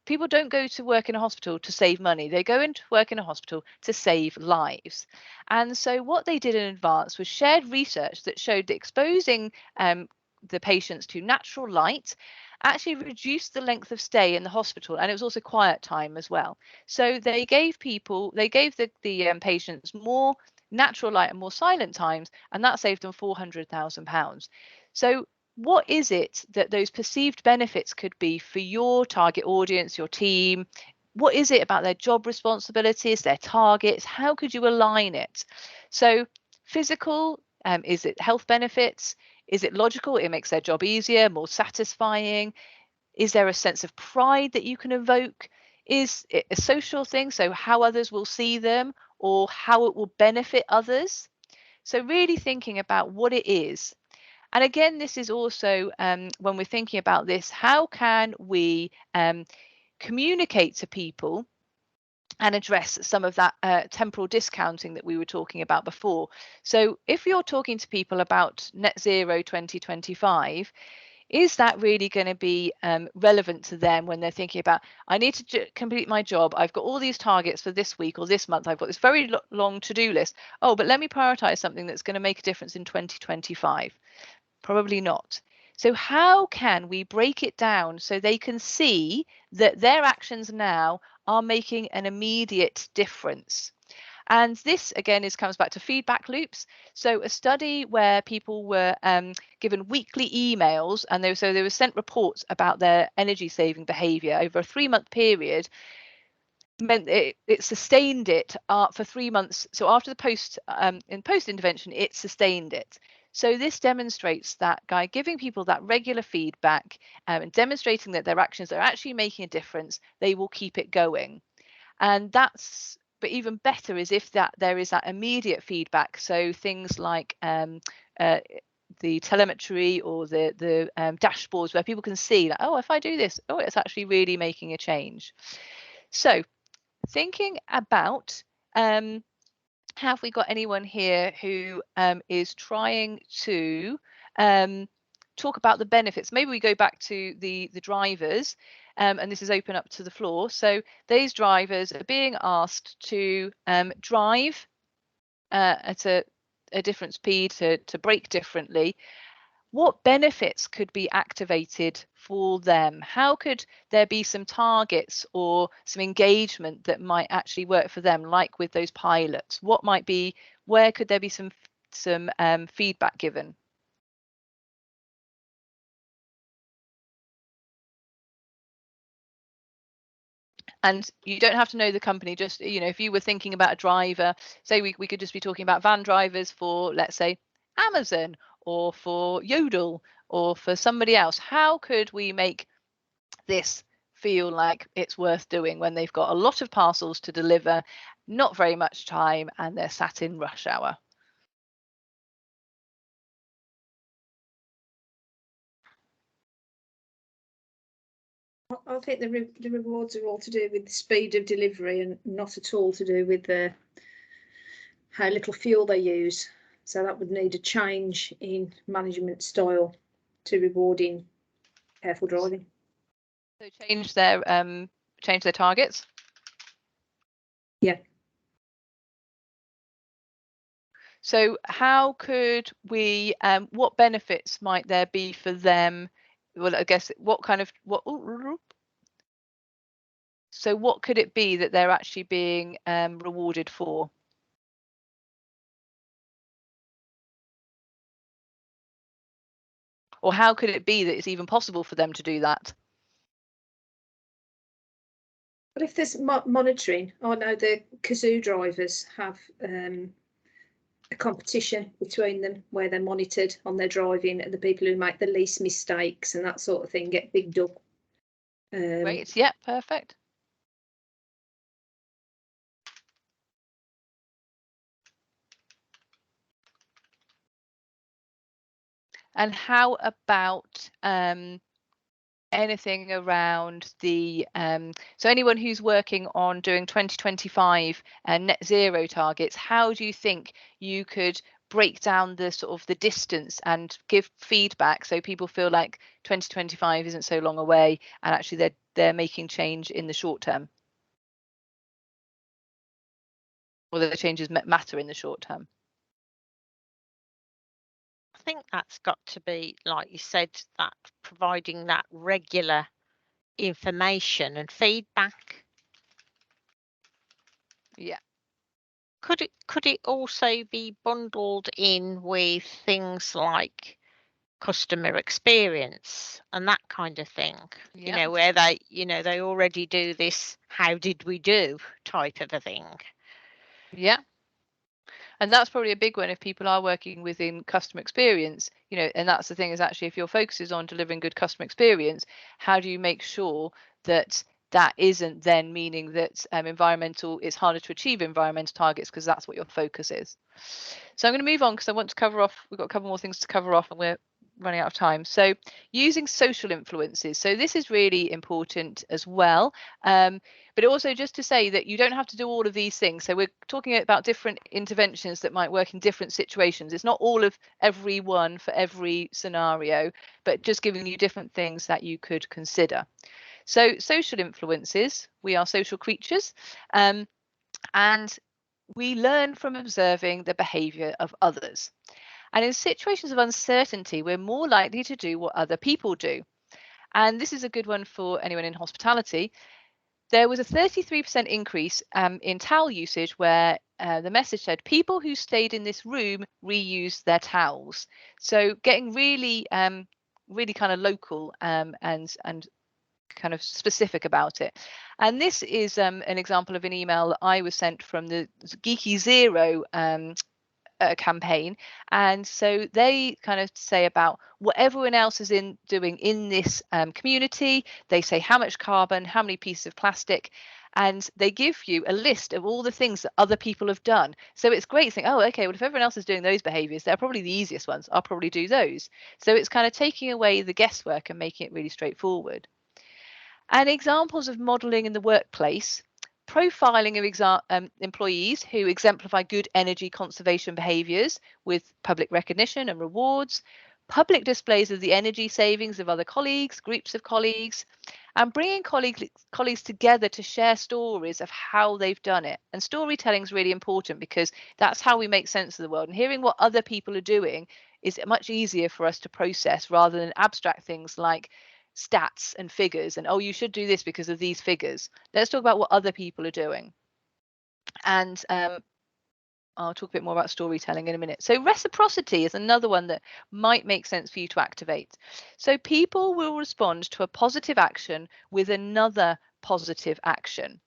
people don't go to work in a hospital to save money. They go into work in a hospital to save lives. And so what they did in advance was shared research that showed that exposing the patients to natural light actually reduced the length of stay in the hospital, and it was also quiet time as well. So they gave the patients more natural light and more silent times, and that saved them £400,000. So what is it that those perceived benefits could be for your target audience, your team? What is it about their job responsibilities, their targets? How could you align it? So physical, is it health benefits? Is it logical? It makes their job easier, more satisfying. Is there a sense of pride that you can evoke? Is it a social thing? So how others will see them or how it will benefit others? So really thinking about what it is. And again, this is also when we're thinking about this, how can we communicate to people and address some of that temporal discounting that we were talking about before? So if you're talking to people about net zero 2025, is that really going to be relevant to them when they're thinking about, I need to complete my job, I've got all these targets for this week or this month, I've got this very long to-do list. Oh, but let me prioritize something that's going to make a difference in 2025. Probably not. So how can we break it down so they can see that their actions now are making an immediate difference? And this again comes back to feedback loops. So a study where people were given weekly emails, and they were sent reports about their energy saving behaviour over a 3-month period, meant it sustained it for 3 months. So after the post intervention, it sustained it. So this demonstrates that by giving people that regular feedback and demonstrating that their actions are actually making a difference, they will keep it going. And but even better is if there is that immediate feedback. So things like the telemetry or the dashboards where people can see that, oh, if I do this, oh, it's actually really making a change. So thinking about, have we got anyone here who is trying to talk about the benefits? Maybe we go back to the drivers, and this is open up to the floor. So these drivers are being asked to drive at a different speed, to brake differently. What benefits could be activated for them? How could there be some targets or some engagement that might actually work for them, like with those pilots? What might be, where could there be some feedback given? And you don't have to know the company, just, if you were thinking about a driver, say we could just be talking about van drivers for, let's say, Amazon or for Yodel or for somebody else. How could we make this feel like it's worth doing when they've got a lot of parcels to deliver, not very much time, and they're sat in rush hour? I think the rewards are all to do with the speed of delivery and not at all to do with how little fuel they use. So that would need a change in management style to rewarding careful driving. So change their targets. Yeah. So how could we, what benefits might there be for them? Well, I guess so what could it be that they're actually being rewarded for? Or how could it be that it's even possible for them to do that? But if there's monitoring, I know the kazoo drivers have a competition between them where they're monitored on their driving, and the people who make the least mistakes and that sort of thing get bigged up. Great, yeah, perfect. And how about anything around the so anyone who's working on doing 2025 net zero targets, how do you think you could break down the sort of the distance and give feedback so people feel like 2025 isn't so long away and actually they're making change in the short term, or the changes matter in the short term? I think that's got to be, like you said, that providing that regular information and feedback. Yeah. Could it also be bundled in with things like customer experience and that kind of thing? Yeah. Where they already do this how did we do type of a thing. Yeah. And that's probably a big one if people are working within customer experience, and that's the thing, is actually if your focus is on delivering good customer experience, how do you make sure that that isn't then meaning that it's harder to achieve environmental targets, because that's what your focus is. So I'm going to move on because I want to cover off, we've got a couple more things to cover off, and we're running out of time. So using social influences. So this is really important as well. But also just to say that you don't have to do all of these things. So we're talking about different interventions that might work in different situations. It's not all of every one for every scenario, but just giving you different things that you could consider. So social influences, we are social creatures, and we learn from observing the behaviour of others. And in situations of uncertainty, we're more likely to do what other people do. And this is a good one for anyone in hospitality. There was a 33% increase in towel usage, where the message said people who stayed in this room reused their towels. So getting really, really kind of local and kind of specific about it. And this is an example of an email that I was sent from the Geeky Zero campaign, and so they kind of say about what everyone else is doing in this community. They say how much carbon, how many pieces of plastic, and they give you a list of all the things that other people have done. So it's great to think, oh, okay, well, if everyone else is doing those behaviors, they're probably the easiest ones. I'll probably do those. So it's kind of taking away the guesswork and making it really straightforward. And examples of modelling in the workplace: profiling of employees who exemplify good energy conservation behaviours with public recognition and rewards, public displays of the energy savings of other colleagues, groups of colleagues, and bringing colleagues together to share stories of how they've done it. And storytelling is really important because that's how we make sense of the world. And hearing what other people are doing is much easier for us to process rather than abstract things like stats and figures and, oh, you should do this because of these figures. Let's talk about what other people are doing. And I'll talk a bit more about storytelling in a minute. So reciprocity is another one that might make sense for you to activate. So people will respond to a positive action with another positive action.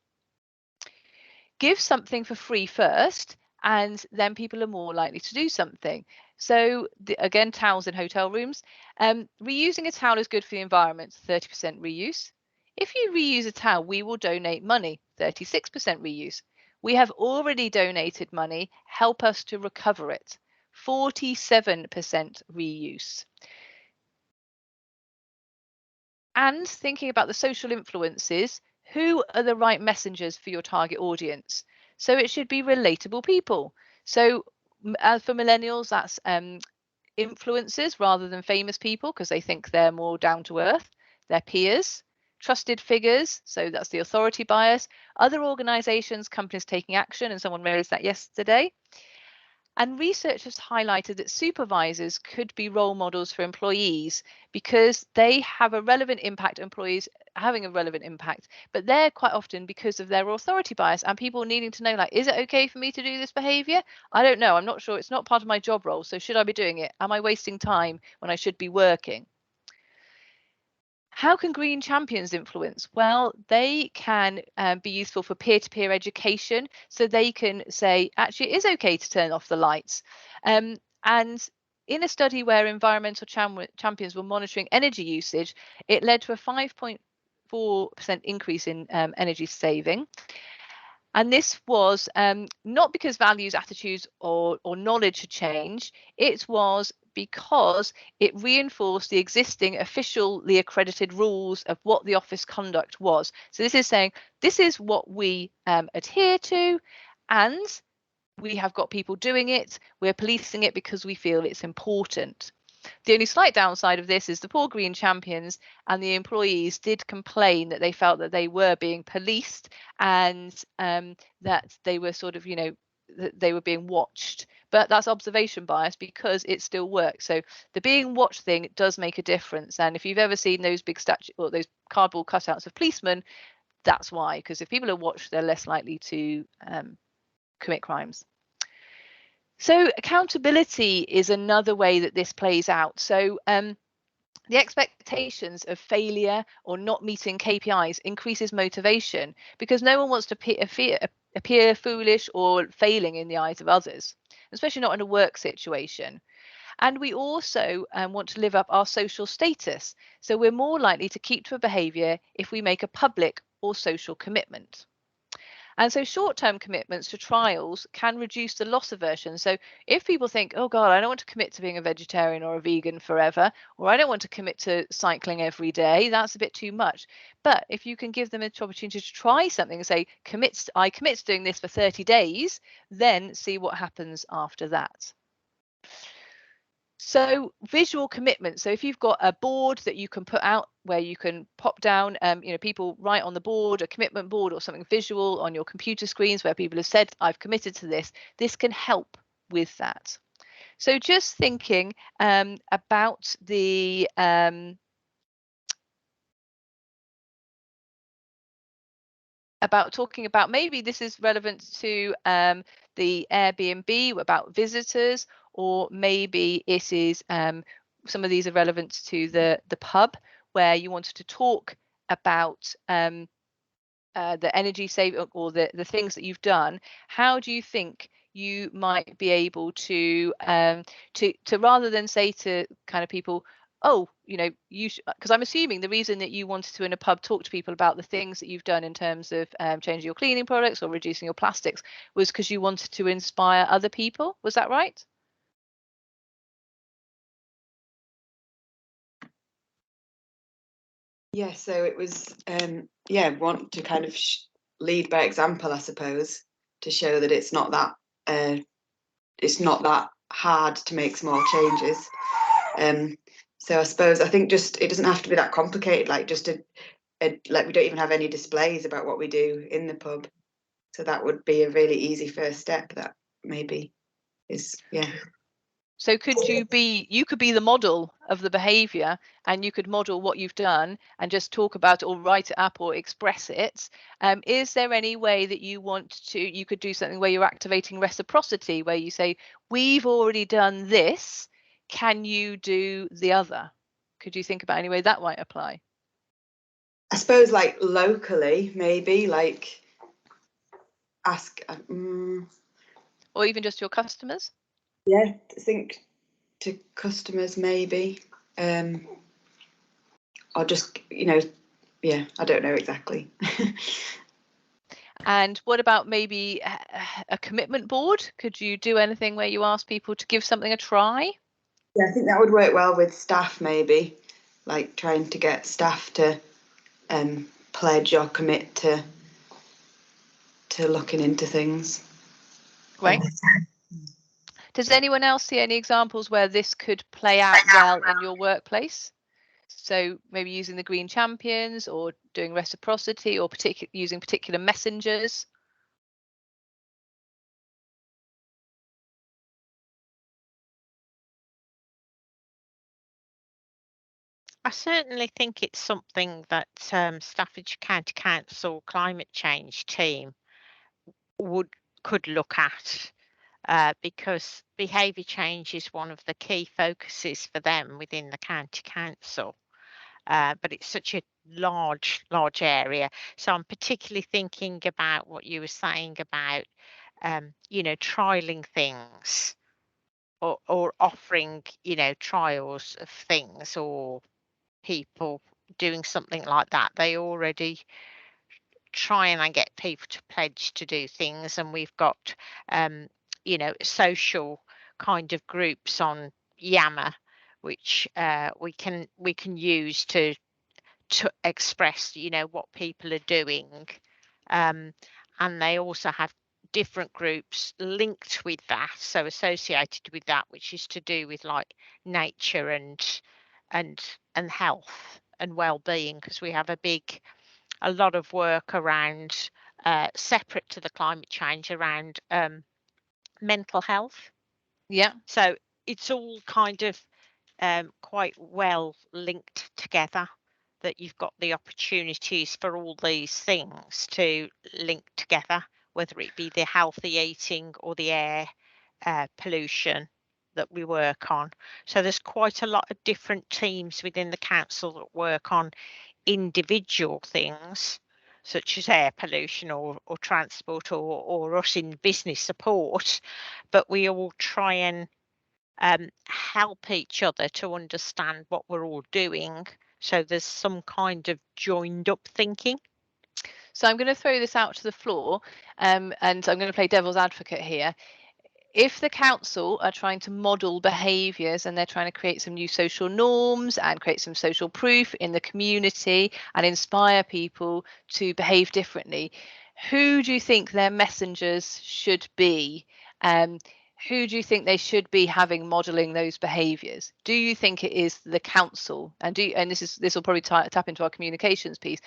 Give something for free first, and then people are more likely to do something. So again, towels in hotel rooms. Reusing a towel is good for the environment, 30% reuse. If you reuse a towel, we will donate money, 36% reuse. We have already donated money, help us to recover it, 47% reuse. And thinking about the social influences, who are the right messengers for your target audience? So it should be relatable people. So as for millennials, that's influencers rather than famous people, because they think they're more down to earth. Their peers, trusted figures, so that's the authority bias, other organizations, companies taking action, and someone raised that yesterday. And research has highlighted that supervisors could be role models for employees because they have a relevant impact, employees having a relevant impact, but they're quite often because of their authority bias and people needing to know, like, is it okay for me to do this behavior? I don't know. I'm not sure. It's not part of my job role. So should I be doing it? Am I wasting time when I should be working? How can green champions influence? Well, they can be useful for peer-to-peer education. So they can say, actually, it is okay to turn off the lights. And in a study where environmental champions were monitoring energy usage, it led to a 5.4% increase in energy saving. And this was not because values, attitudes, or knowledge had changed. It was because it reinforced the existing officially accredited rules of what the office conduct was. So this is saying this is what we adhere to, and we have got people doing it. We're policing it because we feel it's important. The only slight downside of this is the poor green champions and the employees did complain that they felt that they were being policed and that they were sort of, you know, that they were being watched. But that's observation bias because it still works. So the being watched thing does make a difference. And if you've ever seen those big statue or those cardboard cutouts of policemen, that's why, because if people are watched, they're less likely to commit crimes. So accountability is another way that this plays out. So the expectations of failure or not meeting KPIs increases motivation because no one wants to appear foolish or failing in the eyes of others, especially not in a work situation. And we also want to live up our social status. So we're more likely to keep to a behaviour if we make a public or social commitment. And so short-term commitments to trials can reduce the loss aversion. So if people think, oh God, I don't want to commit to being a vegetarian or a vegan forever, or I don't want to commit to cycling every day, that's a bit too much. But if you can give them an opportunity to try something and say, I commit to doing this for 30 days, then see what happens after that. So visual commitment. So if you've got a board that you can put out where you can pop down, people write on the board, a commitment board or something visual on your computer screens where people have said, I've committed to this, this can help with that. So just thinking about the about talking about, maybe this is relevant to the Airbnb, about visitors, or maybe it is some of these are relevant to the pub, where you wanted to talk about the energy saving or the things that you've done. How do you think you might be able to rather than say to kind of people, oh, you because I'm assuming the reason that you wanted to in a pub talk to people about the things that you've done in terms of changing your cleaning products or reducing your plastics was because you wanted to inspire other people. Was that right? Yeah, so it was want to kind of lead by example, I suppose, to show that it's not that hard to make small changes. So I suppose I think just it doesn't have to be that complicated, like just like we don't even have any displays about what we do in the pub. So that would be a really easy first step, that maybe is, yeah. So could you could be the model of the behavior, and you could model what you've done and just talk about it or write it up or express it. Is there any way that you could do something where you're activating reciprocity, where you say, we've already done this, can you do the other? Could you think about any way that might apply? I suppose like locally, maybe like ask. Or even just your customers? Yeah, I think to customers maybe. Or just, yeah, I don't know exactly. And what about maybe a commitment board? Could you do anything where you ask people to give something a try? Yeah, I think that would work well with staff, maybe, like trying to get staff to pledge or commit to looking into things. Great. Does anyone else see any examples where this could play out well in your workplace? So maybe using the green champions or doing reciprocity or using particular messengers? I certainly think it's something that Staffordshire County Council climate change team could look at, because behaviour change is one of the key focuses for them within the county council. But it's such a large area. So I'm particularly thinking about what you were saying about, trialing things or offering, trials of things, or people doing something like that. They already try and get people to pledge to do things, and we've got social kind of groups on Yammer, which we can use to express what people are doing, and they also have different groups linked with that, so associated with that, which is to do with like nature and health and well-being, because we have a lot of work around separate to the climate change around mental health. Yeah, so it's all kind of quite well linked together, that you've got the opportunities for all these things to link together, whether it be the healthy eating or the air pollution that we work on. So there's quite a lot of different teams within the council that work on individual things such as air pollution or transport or us in business support, but we all try and help each other to understand what we're all doing, so there's some kind of joined up thinking. So I'm going to throw this out to the floor, and I'm going to play devil's advocate here. If the council are trying to model behaviours and they're trying to create some new social norms and create some social proof in the community and inspire people to behave differently, who do you think their messengers should be? Who do you think they should be having modelling those behaviours? Do you think it is the council? And this will probably tap into our communications piece.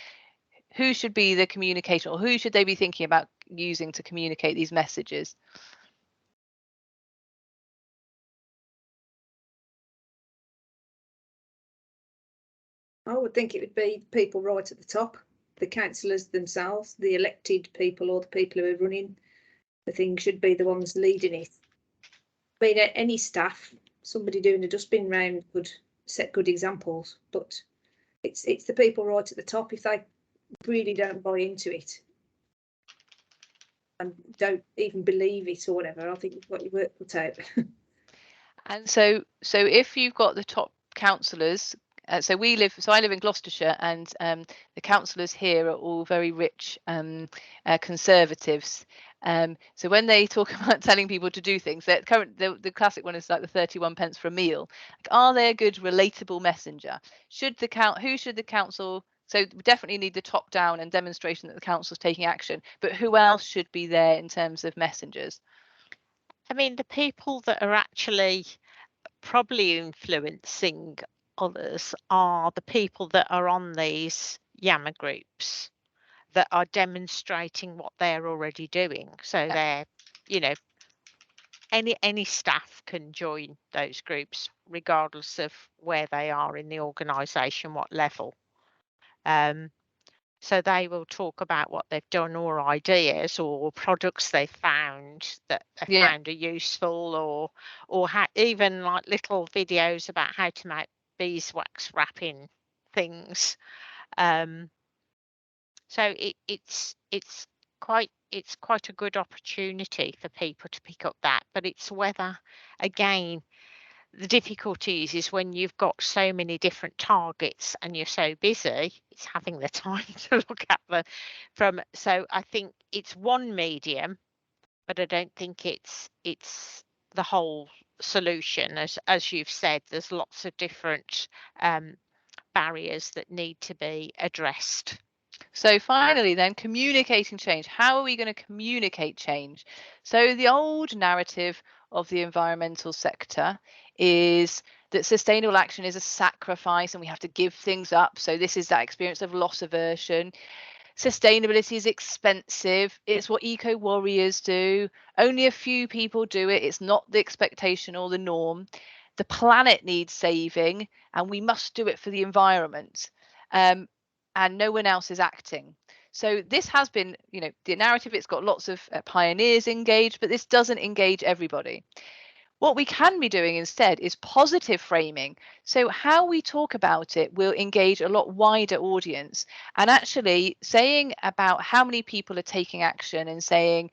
Who should be the communicator, or who should they be thinking about using to communicate these messages? I would think it would be people right at the top, the councillors themselves, the elected people, or the people who are running the thing should be the ones leading it. I mean, any staff, somebody doing a dustbin round could set good examples, but it's the people right at the top. If they really don't buy into it and don't even believe it or whatever, I think you've got your work cut out. And so if you've got the top councillors, I live in Gloucestershire, and the councillors here are all very rich conservatives. So when they talk about telling people to do things, the classic one is like the 31 pence for a meal. Like, are they a good relatable messenger? Who should the council? So we definitely need the top down and demonstration that the council is taking action. But who else should be there in terms of messengers? I mean, the people that are actually probably influencing others are the people that are on these Yammer groups that are demonstrating what they're already doing. So they're, any staff can join those groups regardless of where they are in the organisation, what level. So they will talk about what they've done, or ideas, or products they've found that they found are useful, or even like little videos about how to make beeswax wrapping things. So it's quite a good opportunity for people to pick up that, but it's whether, again, the difficulties is when you've got so many different targets and you're so busy, it's having the time to look at them so I think it's one medium, but I don't think it's the whole solution. As you've said, there's lots of different barriers that need to be addressed. So finally then, communicating change. How are we going to communicate change? So the old narrative of the environmental sector is that sustainable action is a sacrifice and we have to give things up. So this is that experience of loss aversion. Sustainability is expensive. It's what eco warriors do. Only a few people do it. It's not the expectation or the norm. The planet needs saving and we must do it for the environment. And no one else is acting. So this has been, the narrative, it's got lots of pioneers engaged, but this doesn't engage everybody. What we can be doing instead is positive framing. So how we talk about it will engage a lot wider audience, and actually saying about how many people are taking action and saying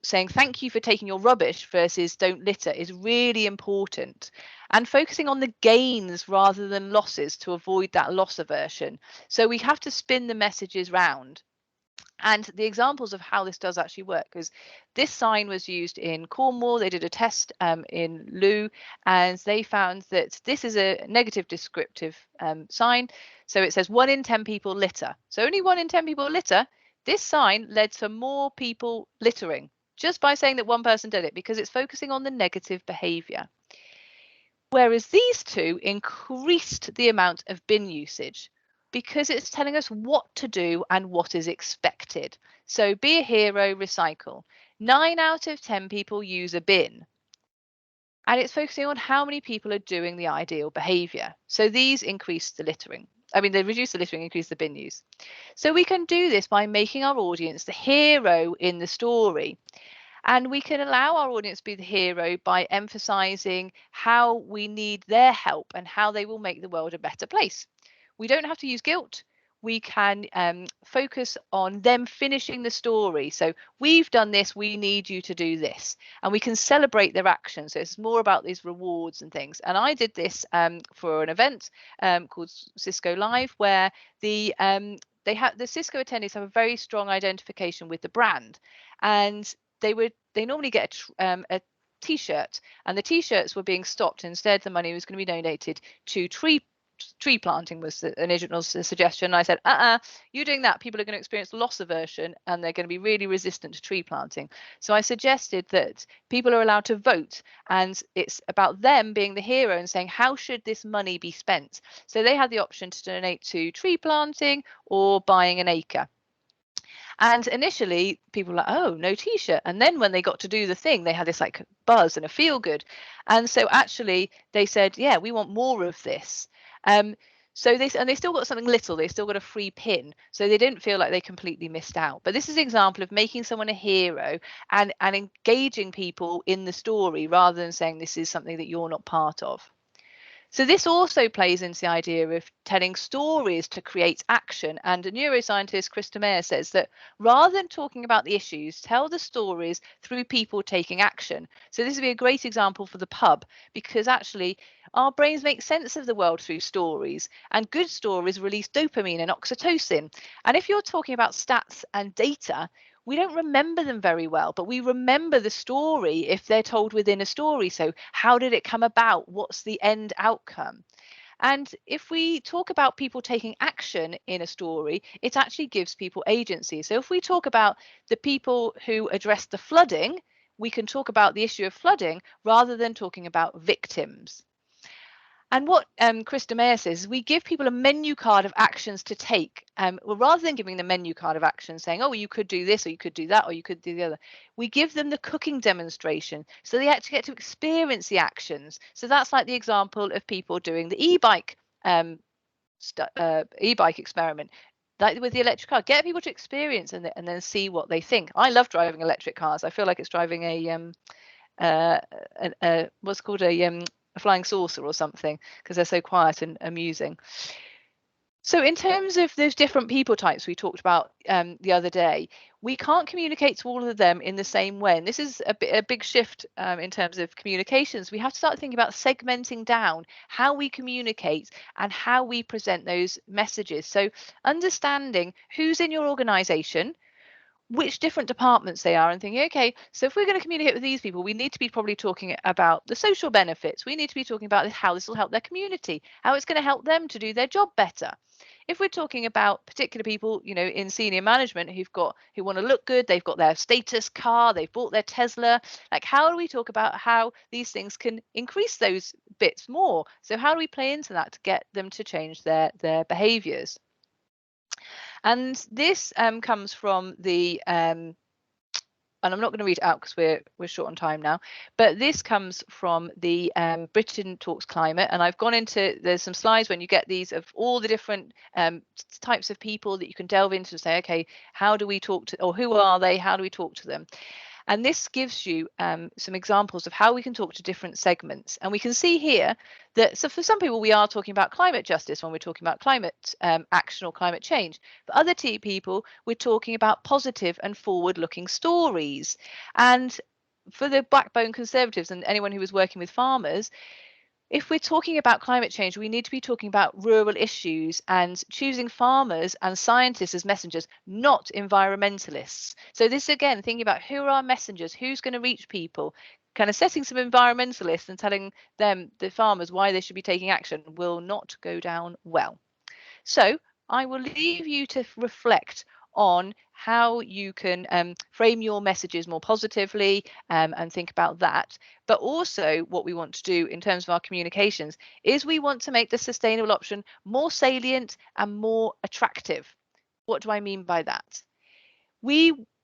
thank you for taking your rubbish versus don't litter is really important, and focusing on the gains rather than losses to avoid that loss aversion. So we have to spin the messages round. And the examples of how this does actually work, because this sign was used in Cornwall. They did a test in Loo, and they found that this is a negative descriptive sign. So it says 1 in 10 people litter. So only 1 in 10 people litter. This sign led to more people littering just by saying that one person did it, because it's focusing on the negative behaviour. Whereas these two increased the amount of bin usage, because it's telling us what to do and what is expected. So be a hero, recycle. 9 out of 10 people use a bin. And it's focusing on how many people are doing the ideal behaviour. So these increase the littering. They reduce the littering, increase the bin use. So we can do this by making our audience the hero in the story. And we can allow our audience to be the hero by emphasising how we need their help and how they will make the world a better place. We don't have to use guilt. We can focus on them finishing the story. So we've done this, we need you to do this. And we can celebrate their actions. So it's more about these rewards and things. And I did this for an event called Cisco Live, where the the Cisco attendees have a very strong identification with the brand, and they normally get a T-shirt, and the T-shirts were being stopped. Instead, the money was going to be donated to tree planting was the original suggestion. I said, you're doing that, people are going to experience loss aversion and they're going to be really resistant to tree planting. So I suggested that people are allowed to vote, and it's about them being the hero and saying, how should this money be spent? So they had the option to donate to tree planting or buying an acre. And initially people were like, oh, no T-shirt. And then when they got to do the thing, they had this like buzz and a feel good. And so actually they said, yeah, we want more of this. So they still got something little, they still got a free pin, so they didn't feel like they completely missed out. But this is an example of making someone a hero and engaging people in the story rather than saying this is something that you're not part of. So this also plays into the idea of telling stories to create action. And a neuroscientist, Chris Mayer, says that rather than talking about the issues, tell the stories through people taking action. So this would be a great example for the pub, because actually our brains make sense of the world through stories, and good stories release dopamine and oxytocin. And if you're talking about stats and data, we don't remember them very well, but we remember the story if they're told within a story. So how did it come about? What's the end outcome? And if we talk about people taking action in a story, it actually gives people agency. So if we talk about the people who addressed the flooding, we can talk about the issue of flooding rather than talking about victims. And what Chris Mayer says is we give people a menu card of actions to take. Well, rather than giving the menu card of actions saying, oh, well, you could do this, or you could do that, or you could do the other, we give them the cooking demonstration. So they actually get to experience the actions. So that's like the example of people doing the e-bike experiment. Like with the electric car, get people to experience and then see what they think. I love driving electric cars. I feel like it's driving what's called a flying saucer or something, because they're so quiet and amusing. So in terms of those different people types we talked about the other day, we can't communicate to all of them in the same way. And this is a big shift in terms of communications. We have to start thinking about segmenting down how we communicate and how we present those messages. So understanding who's in your organization, which different departments they are, and thinking, okay, so if we're going to communicate with these people, we need to be probably talking about the social benefits. We need to be talking about how this will help their community, how it's going to help them to do their job better. If we're talking about particular people, you know, in senior management who want to look good, they've got their status car, they've bought their Tesla, like how do we talk about how these things can increase those bits more? So how do we play into that to get them to change their behaviors? And this comes from the and I'm not going to read it out because we're short on time now, but this comes from the Britain Talks Climate, and I've gone into, there's some slides when you get these of all the different types of people that you can delve into and say, okay, how do we talk to, or who are they, how do we talk to them? And this gives you some examples of how we can talk to different segments. And we can see here that, so for some people, we are talking about climate justice when we're talking about climate action or climate change. For other people, we're talking about positive and forward-looking stories. And for the backbone conservatives and anyone who was working with farmers, if we're talking about climate change, we need to be talking about rural issues and choosing farmers and scientists as messengers, not environmentalists. So this, again, thinking about who are our messengers, who's going to reach people, kind of setting some environmentalists and telling them, the farmers, why they should be taking action will not go down well. So I will leave you to reflect on how you can frame your messages more positively and think about that. But also what we want to do in terms of our communications is we want to make the sustainable option more salient and more attractive. What do I mean by that?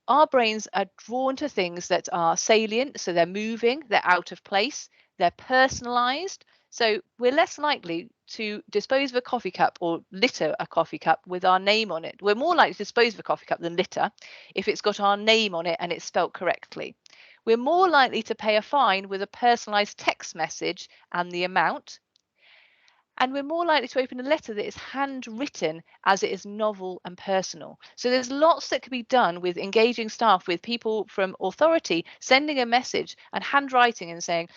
Our brains are drawn to things that are salient, so they're moving, they're out of place, they're personalized. So we're less likely to dispose of a coffee cup or litter a coffee cup with our name on it. We're more likely to dispose of a coffee cup than litter if it's got our name on it and it's spelt correctly. We're more likely to pay a fine with a personalized text message and the amount. And we're more likely to open a letter that is handwritten as it is novel and personal. So there's lots that could be done with engaging staff, with people from authority, sending a message and handwriting and saying,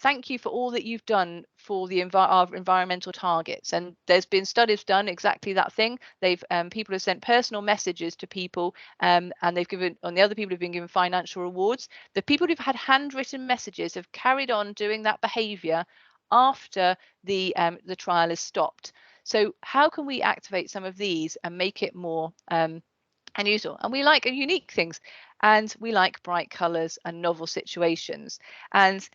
thank you for all that you've done for the our environmental targets. And there's been studies done exactly that thing. They've people have sent personal messages to people, and they've given, on the other people have been given financial rewards. The people who've had handwritten messages have carried on doing that behaviour after the trial is stopped. So how can we activate some of these and make it more unusual? And we like unique things, and we like bright colours and novel situations. And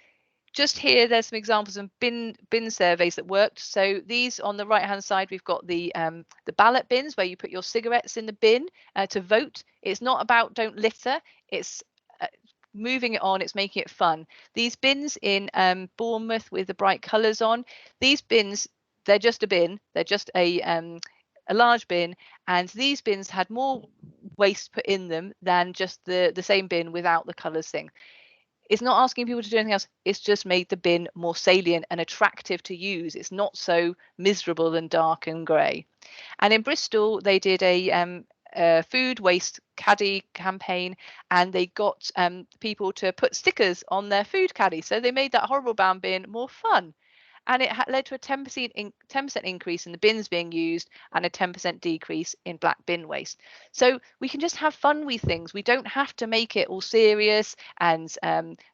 just here, there's some examples of bin surveys that worked. So these on the right hand side, we've got the ballot bins where you put your cigarettes in the bin to vote. It's not about don't litter. It's moving it on. It's making it fun. These bins in Bournemouth with the bright colours on. These bins, they're just a bin. They're just a large bin, and these bins had more waste put in them than just the same bin without the colours thing. It's not asking people to do anything else. It's just made the bin more salient and attractive to use. It's not so miserable and dark and grey. And in Bristol, they did a food waste caddy campaign, and they got people to put stickers on their food caddy. So they made that horrible brown bin more fun. And it led to a 10% increase in the bins being used and a 10% decrease in black bin waste. So we can just have fun with things. We don't have to make it all serious and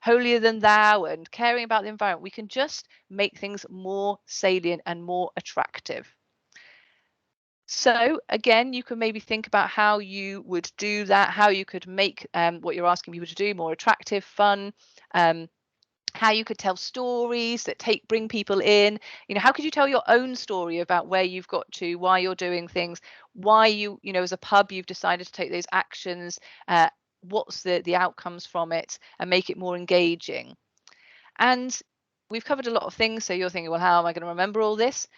holier than thou and caring about the environment. We can just make things more salient and more attractive. So again, you can maybe think about how you would do that, how you could make what you're asking people to do more attractive, fun, how you could tell stories that bring people in. You know, how could you tell your own story about where you've got to, why you're doing things, why you know, as a pub, you've decided to take those actions, what's the outcomes from it, and make it more engaging. And we've covered a lot of things, so you're thinking, well, how am I going to remember all this?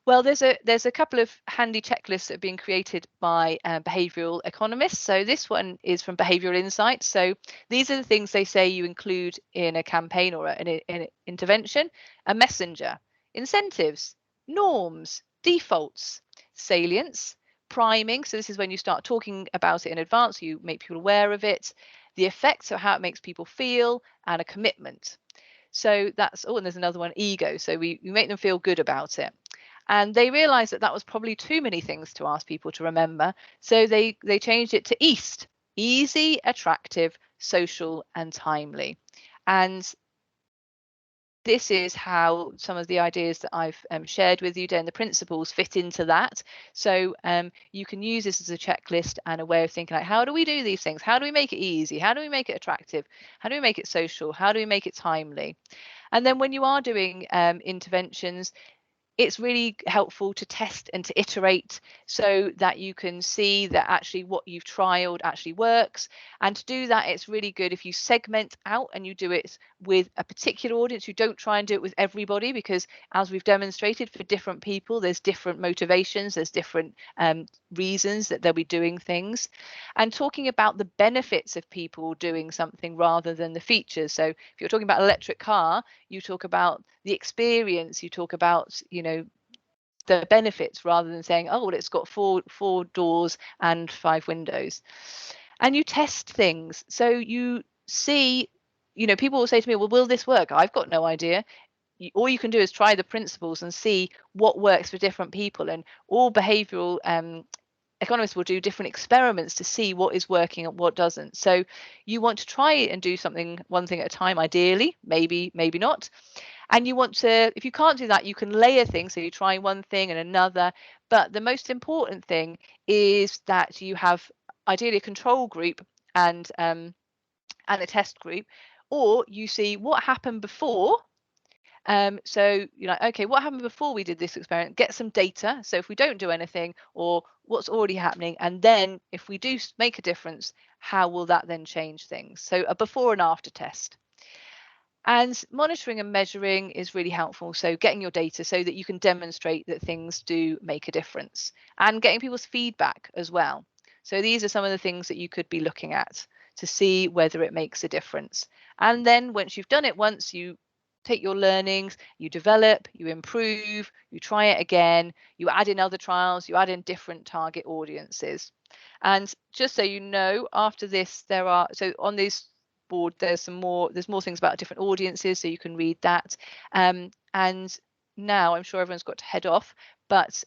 Well, there's a couple of handy checklists that have been created by behavioural economists. So this one is from Behavioural Insights. So these are the things they say you include in a campaign or an intervention: a messenger, incentives, norms, defaults, salience, priming. So this is when you start talking about it in advance, you make people aware of it, the effects, so how it makes people feel, and a commitment. So that's, oh, and there's another one, ego. So we make them feel good about it. And they realized that was probably too many things to ask people to remember. So they changed it to EAST: easy, attractive, social, and timely. And this is how some of the ideas that I've shared with you, and the principles fit into that. So you can use this as a checklist and a way of thinking, like, how do we do these things? How do we make it easy? How do we make it attractive? How do we make it social? How do we make it timely? And then when you are doing interventions, it's really helpful to test and to iterate so that you can see that actually what you've trialed actually works. And to do that, it's really good if you segment out and you do it with a particular audience. You don't try and do it with everybody, because as we've demonstrated, for different people, there's different motivations, there's different reasons that they'll be doing things. And talking about the benefits of people doing something rather than the features. So if you're talking about an electric car, you talk about the experience, you talk about, you know, the benefits, rather than saying, oh, well, it's got four doors and 5 windows. And you test things. So you see, you know, people will say to me, well, will this work? I've got no idea. All you can do is try the principles and see what works for different people. And all behavioural economists will do different experiments to see what is working and what doesn't. So you want to try and do something, one thing at a time, ideally, maybe not. And you want to, if you can't do that, you can layer things. So you try one thing and another. But the most important thing is that you have ideally a control group and a test group, or you see what happened before. So you're like, okay, what happened before we did this experiment? Get some data. So if we don't do anything, or what's already happening, and then if we do make a difference, how will that then change things? So a before and after test. And monitoring and measuring is really helpful. So getting your data so that you can demonstrate that things do make a difference, and getting people's feedback as well. So these are some of the things that you could be looking at to see whether it makes a difference. And then once you've done it once, you take your learnings, you develop, you improve, you try it again, you add in other trials, you add in different target audiences. And just so you know, after this, there are, so on these board, there's more things about different audiences, so you can read that. And now I'm sure everyone's got to head off, but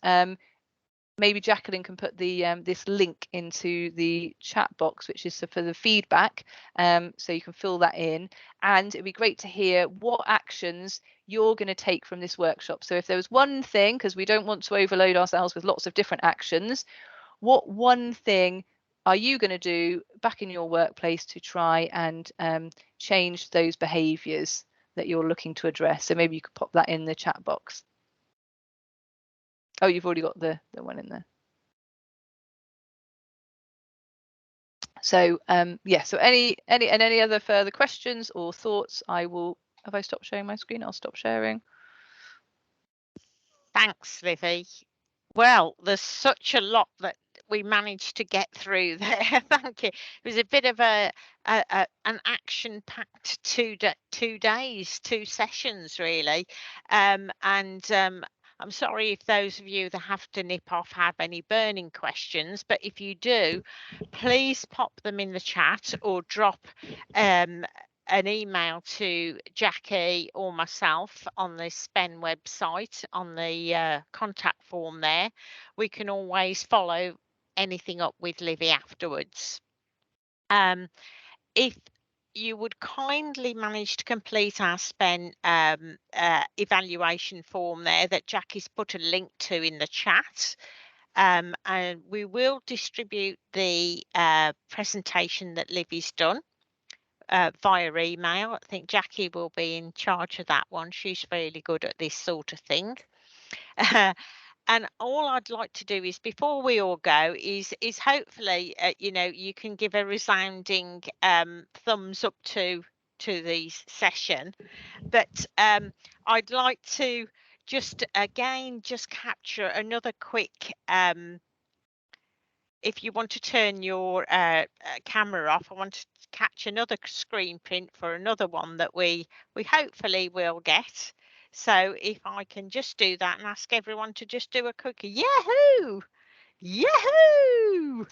maybe Jacqueline can put the this link into the chat box, which is for the feedback, so you can fill that in, and it'd be great to hear what actions you're going to take from this workshop. So if there was one thing, because we don't want to overload ourselves with lots of different actions, what one thing are you going to do back in your workplace to try and change those behaviours that you're looking to address? So maybe you could pop that in the chat box. Oh, you've already got the one in there. So yeah, so any other further questions or thoughts? Have I stopped sharing my screen? I'll stop sharing. Thanks, Livy. Well, there's such a lot that we managed to get through there. Thank you. It was a bit of an action-packed 2 days, 2 sessions, really. I'm sorry if those of you that have to nip off have any burning questions, but if you do, please pop them in the chat or drop an email to Jackie or myself on the SPEN website on the contact form there. We can always follow anything up with Livy afterwards. If you would kindly manage to complete our SPEN evaluation form there that Jackie's put a link to in the chat, and we will distribute the presentation that Livy's done via email. I think Jackie will be in charge of that one. She's really good at this sort of thing. And all I'd like to do is, before we all go, is hopefully you know, you can give a resounding thumbs up to the session. But I'd like to just capture another quick if you want to turn your camera off, I want to catch another screen print for another one that we hopefully will get. So if I can just do that and ask everyone to just do a quick Yahoo! Yahoo!